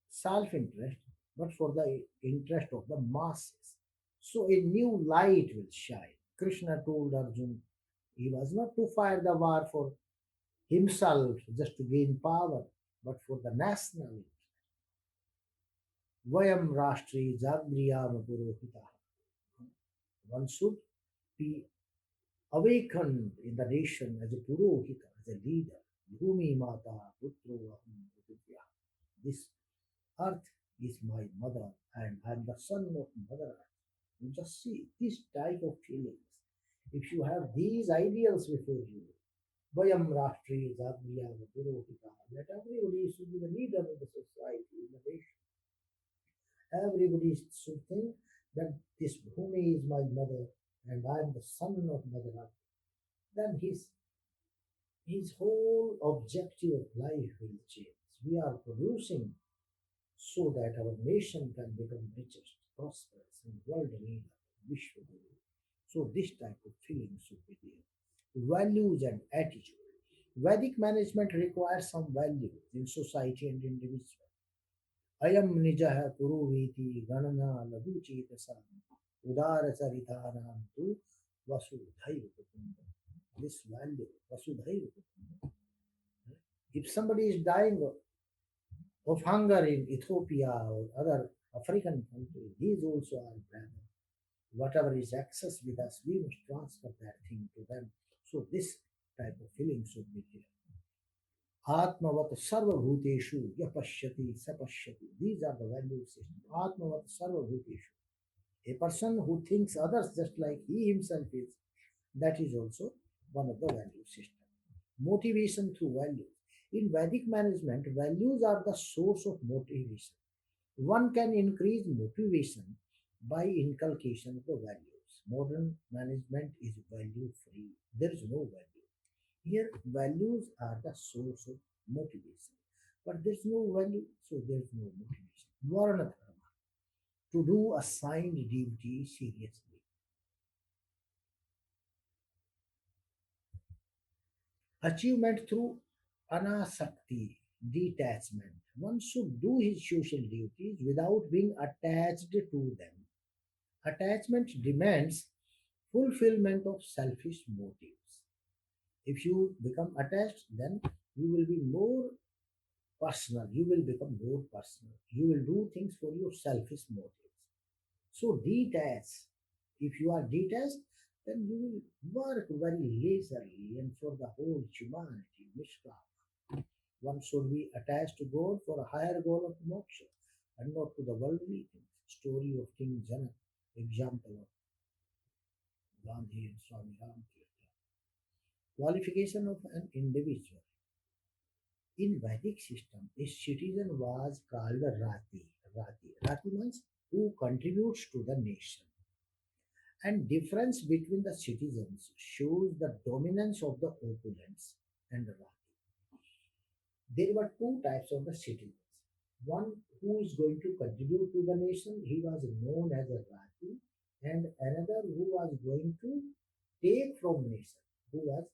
self interest but for the interest of the masses. So a new light will shine. Krishna told Arjun he was not to fight the war for himself just to gain power, but for the national. Vayam Rashtri Jagriyam Purohita. One should be awakened in the nation as a Purohita, as a leader. Bhumi Mata Putro Aham Pritya. This earth is my mother and I am the son of mother earth. You just see this type of feelings. If you have these ideals before you, Vayam Rashtri Jabriya Purohita, let everybody should be the leader of the society, in the nation. Everybody should think that this Bhumi is my mother and I am the son of Mother Earth. Then his whole objective of life will change. We are producing so that our nation can become richest, prosperous, and world leader, Vishwaguru. So this type of feeling should be there. Values and attitude. Vedic management requires some values in society and individual. Ayam nijah puruviti ganana lagu chetasam udara charithanam tu vasudhaiva kutumbam. This value, vasudhaiva kutumbam. If somebody is dying of hunger in Ethiopia or other African countries, these also are brother. Whatever is excess with us, we must transfer that thing to them. So this type of feeling should be there. Atmavat sarvabhuteshu yapashyati sapashyati. These are the value systems. Atmavat sarvabhuteshu. A person who thinks others just like he himself is, that is also one of the value systems. Motivation through values. In Vedic management, values are the source of motivation. One can increase motivation by inculcation of the values. Modern management is value free. There is no value. Here, values are the source of motivation. But there's no value, so there's no motivation. Varna dharma, to do assigned duty seriously. Achievement through anasakti, detachment. One should do his social duties without being attached to them. Attachment demands fulfillment of selfish motives. If you become attached, then you will be more personal. You will become more personal. You will do things for your selfish motives. So detach. If you are detached, then you will work very leisurely and for the whole humanity. Nishkama. One should be attached to God for a higher goal of moksha and not to the worldly things. Story of King Janak, example of Gandhi and Swami Ramakirti. Qualification of an individual. In Vedic system, a citizen was called a Rati. Rati means who contributes to the nation. And difference between the citizens shows the dominance of the opulence and the Rati. There were two types of the citizens. One who is going to contribute to the nation, he was known as a Rati, and another who was going to take from nation, who was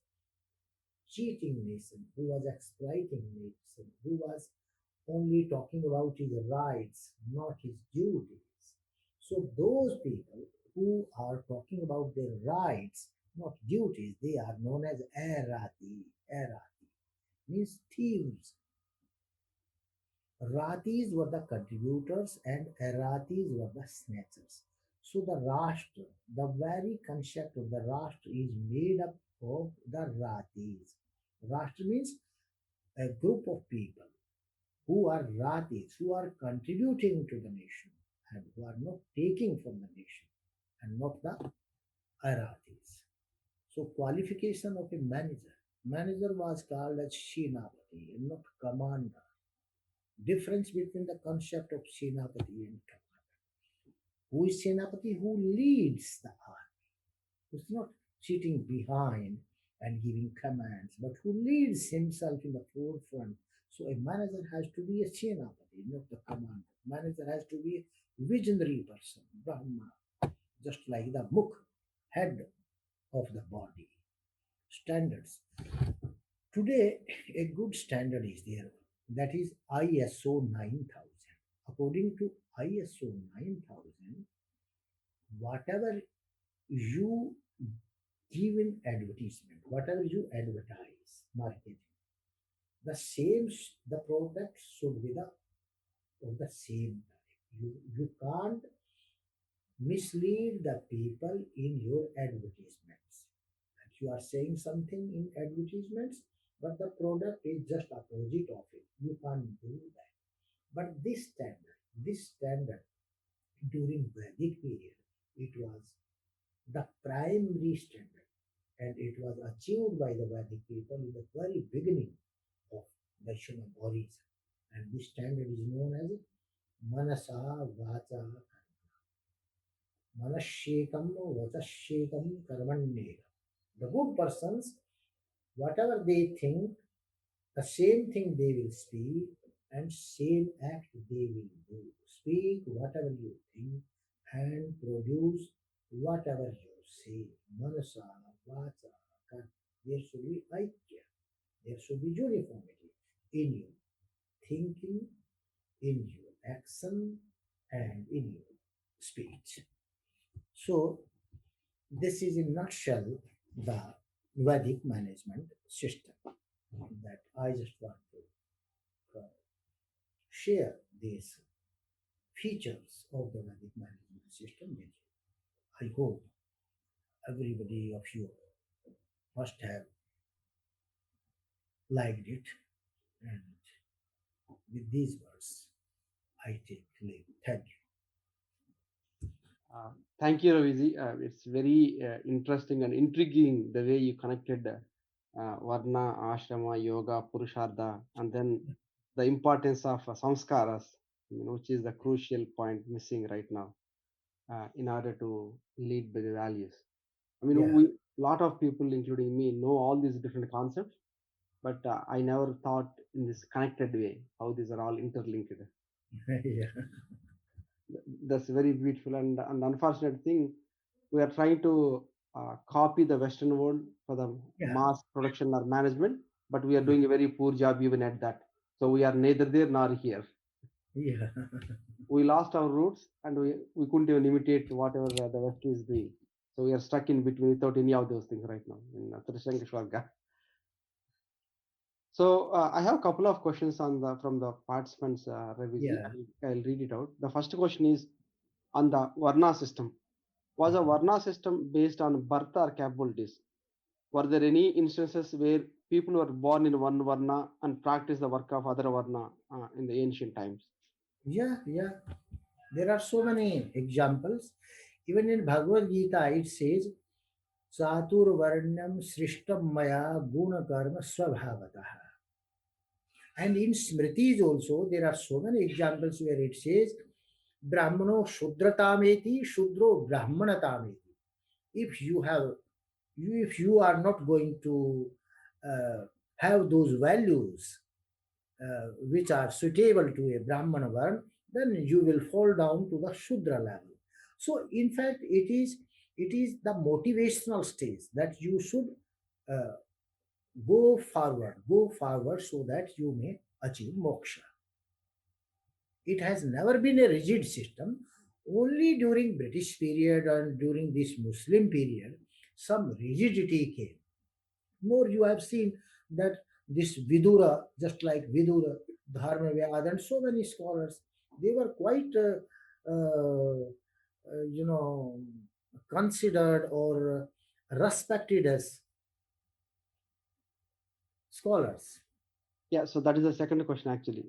cheating nation, who was exploiting nation, who was only talking about his rights, not his duties. So those people who are talking about their rights, not duties, they are known as erati. Erati means thieves. Ratis were the contributors and Eratis were the snatchers. So the Rashtra, the very concept of the Rashtra is made up of the Ratis. Rashtra means a group of people who are Ratis, who are contributing to the nation and who are not taking from the nation and not the Aratis. So qualification of a manager. Manager was called as Shinapati and not commander. Difference between the concept of Senapati and Commander. Who is Senapati? Who leads the army. Who's not sitting behind and giving commands, but who leads himself in the forefront. So a manager has to be a Senapati, not the commander. Manager has to be a visionary person, Brahma, just like the Mukh, head of the body. Standards. Today, a good standard is there. That is ISO 9000. According to ISO 9000, whatever you give in advertisement, whatever you advertise, marketing, the product should be the of the same type. You can't mislead the people in your advertisements. Like you are saying something in advertisements, but the product is just opposite of it. You can't do that. But this standard during Vedic period, it was the primary standard, and it was achieved by the Vedic people in the very beginning of the human origin. And this standard is known as Manasa Vacha Manashekam Vachashekam Karmanyekam. The good persons, whatever they think, the same thing they will speak and same act they will do. Speak whatever you think and produce whatever you say. Manasa, vacha, karma. There should be aikya. There should be uniformity in your thinking, in your action, and in your speech. So this is in nutshell the Vedic management system that I just want to share these features of the Vedic management system with you. I hope everybody of you must have liked it. And with these words, I take leave. Thank you. Thank you, Raviji. It's very interesting and intriguing the way you connected Varna, Ashrama, Yoga, Purushartha, and then the importance of samskaras, which is the crucial point missing right now in order to lead by the values. I mean, Yeah, we lot of people, including me, know all these different concepts, but I never thought in this connected way how these are all interlinked. yeah, That's very beautiful, and unfortunate thing, we are trying to copy the Western world for the yeah, mass production or management, but we are yeah, doing a very poor job even at that. So we are neither there nor here. yeah, We lost our roots, and we couldn't even imitate whatever the West is doing. So we are stuck in between without any of those things right now in Trishanka Shwarga. So I have a couple of questions on the from the participants, Raviji. Yeah. I'll read it out. The first question is on the Varna system. Was a Varna system based on birth or capabilities? Were there any instances where people were born in one Varna and practiced the work of other Varna in the ancient times? Yeah, yeah. There are so many examples. Even in Bhagavad Gita, it says, Chatur Varnam Srishtam Maya Guna Karma Swabhavataha. And in Smritis also, there are so many examples where it says, Brahmano Shudratameti, Shudro Brahmanatameti. If you have, if you are not going to uh, have those values which are suitable to a Brahmana Varna, then you will fall down to the Shudra level. So, in fact, it is the motivational stage that you should uh, go forward so that you may achieve moksha. It has never been a rigid system. Only during British period and during this Muslim period, some rigidity came. More you have seen that this Vidura, just like Vidura, Dharma Vyad, and so many scholars, they were quite, you know, considered or respected as scholars. Yeah, so that is the second question actually.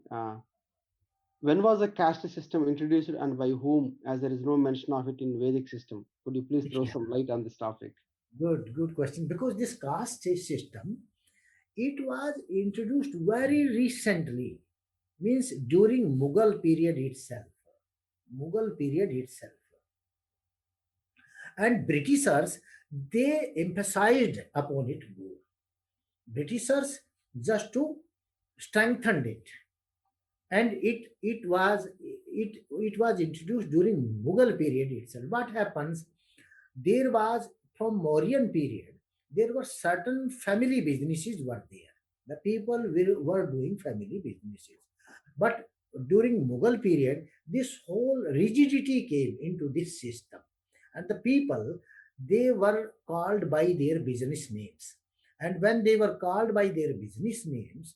When was the caste system introduced and by whom, as there is no mention of it in Vedic system? Could you please throw Yeah, some light on this topic? good question. Because this caste system, it was introduced very recently, means during Mughal period itself. Mughal period itself. And Britishers, they emphasized upon it more. Britishers just to strengthen it. And it was introduced during Mughal period itself. What happens? There was from Mauryan period, there were certain family businesses were there. The people were doing family businesses. But during Mughal period, this whole rigidity came into this system. And the people, they were called by their business names. And when they were called by their business names,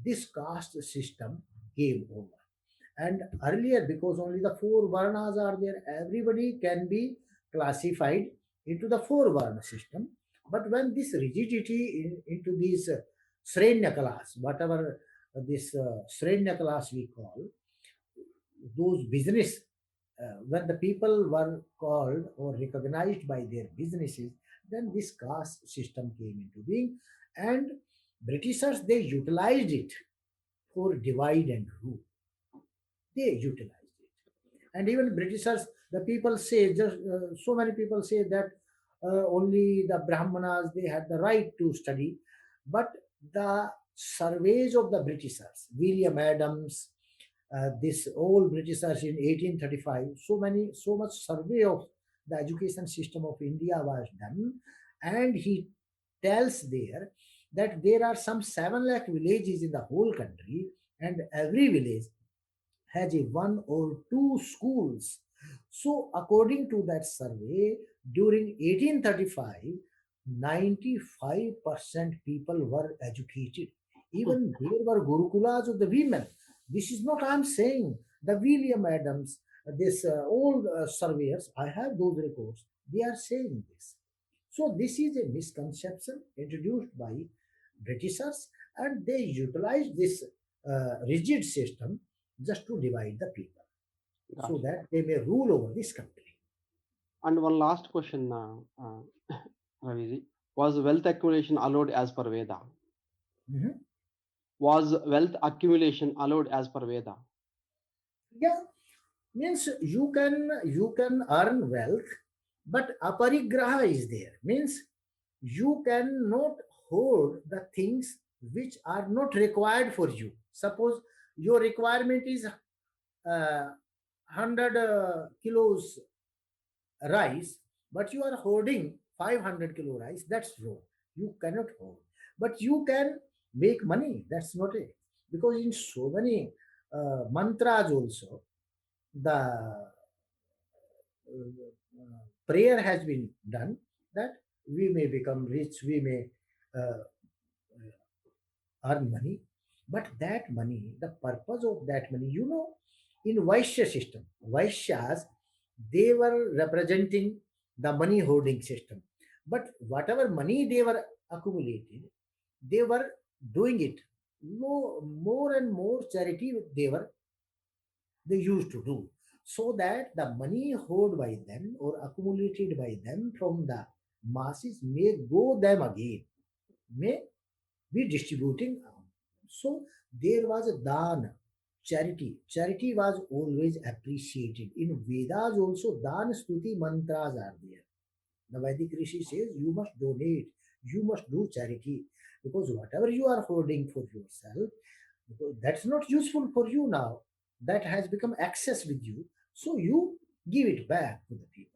this caste system came over. And earlier, because only the four varnas are there, everybody can be classified into the four varna system. But when this rigidity into this Srenya class, whatever this Srenya class we call, those business, when the people were called or recognized by their businesses, then this caste system came into being. And Britishers, they utilized it for divide and rule. They utilized it. And even Britishers, the people say, just so many people say that only the Brahmanas, they had the right to study. But the surveys of the Britishers, William Adams, this old Britishers in 1835, so much survey of the education system of India was done, and he tells there that there are some 7 lakh villages in the whole country, and every village has a one or two schools. So, according to that survey, during 1835, 95% people were educated. Even there were Gurukulas of the women. This is not I'm saying. The William Adams, this old surveyors, I have those reports. They are saying this. So this is a misconception introduced by Britishers, and they utilized this rigid system just to divide the people so Got it. that they may rule over this country. And one last question, Raviji. Was wealth accumulation allowed as per Veda? Mhm. Was wealth accumulation allowed as per Veda? Yeah, means you can earn wealth, but aparigraha is there. Means you cannot hoard the things which are not required for you. Suppose your requirement is 100 kilos rice, but you are hoarding 500 kilo rice. That's wrong. You cannot hoard, but you can make money. That's not it. Because in so many mantras also, the prayer has been done that we may become rich, we may uh, earn money, but that money, the purpose of that money, in Vaishya system, Vaishyas, they were representing the money hoarding system. But whatever money they were accumulated, they were doing it. No more and more charity they used to do, so that the money hoarded by them or accumulated by them from the masses may go them again, may be distributing. So there was a dan, charity. Charity was always appreciated. In Vedas also, dan stuti mantras are there. The Vedic Rishi says you must donate, you must do charity, because whatever you are hoarding for yourself, because that's not useful for you now. That has become excess with you. So you give it back to the people.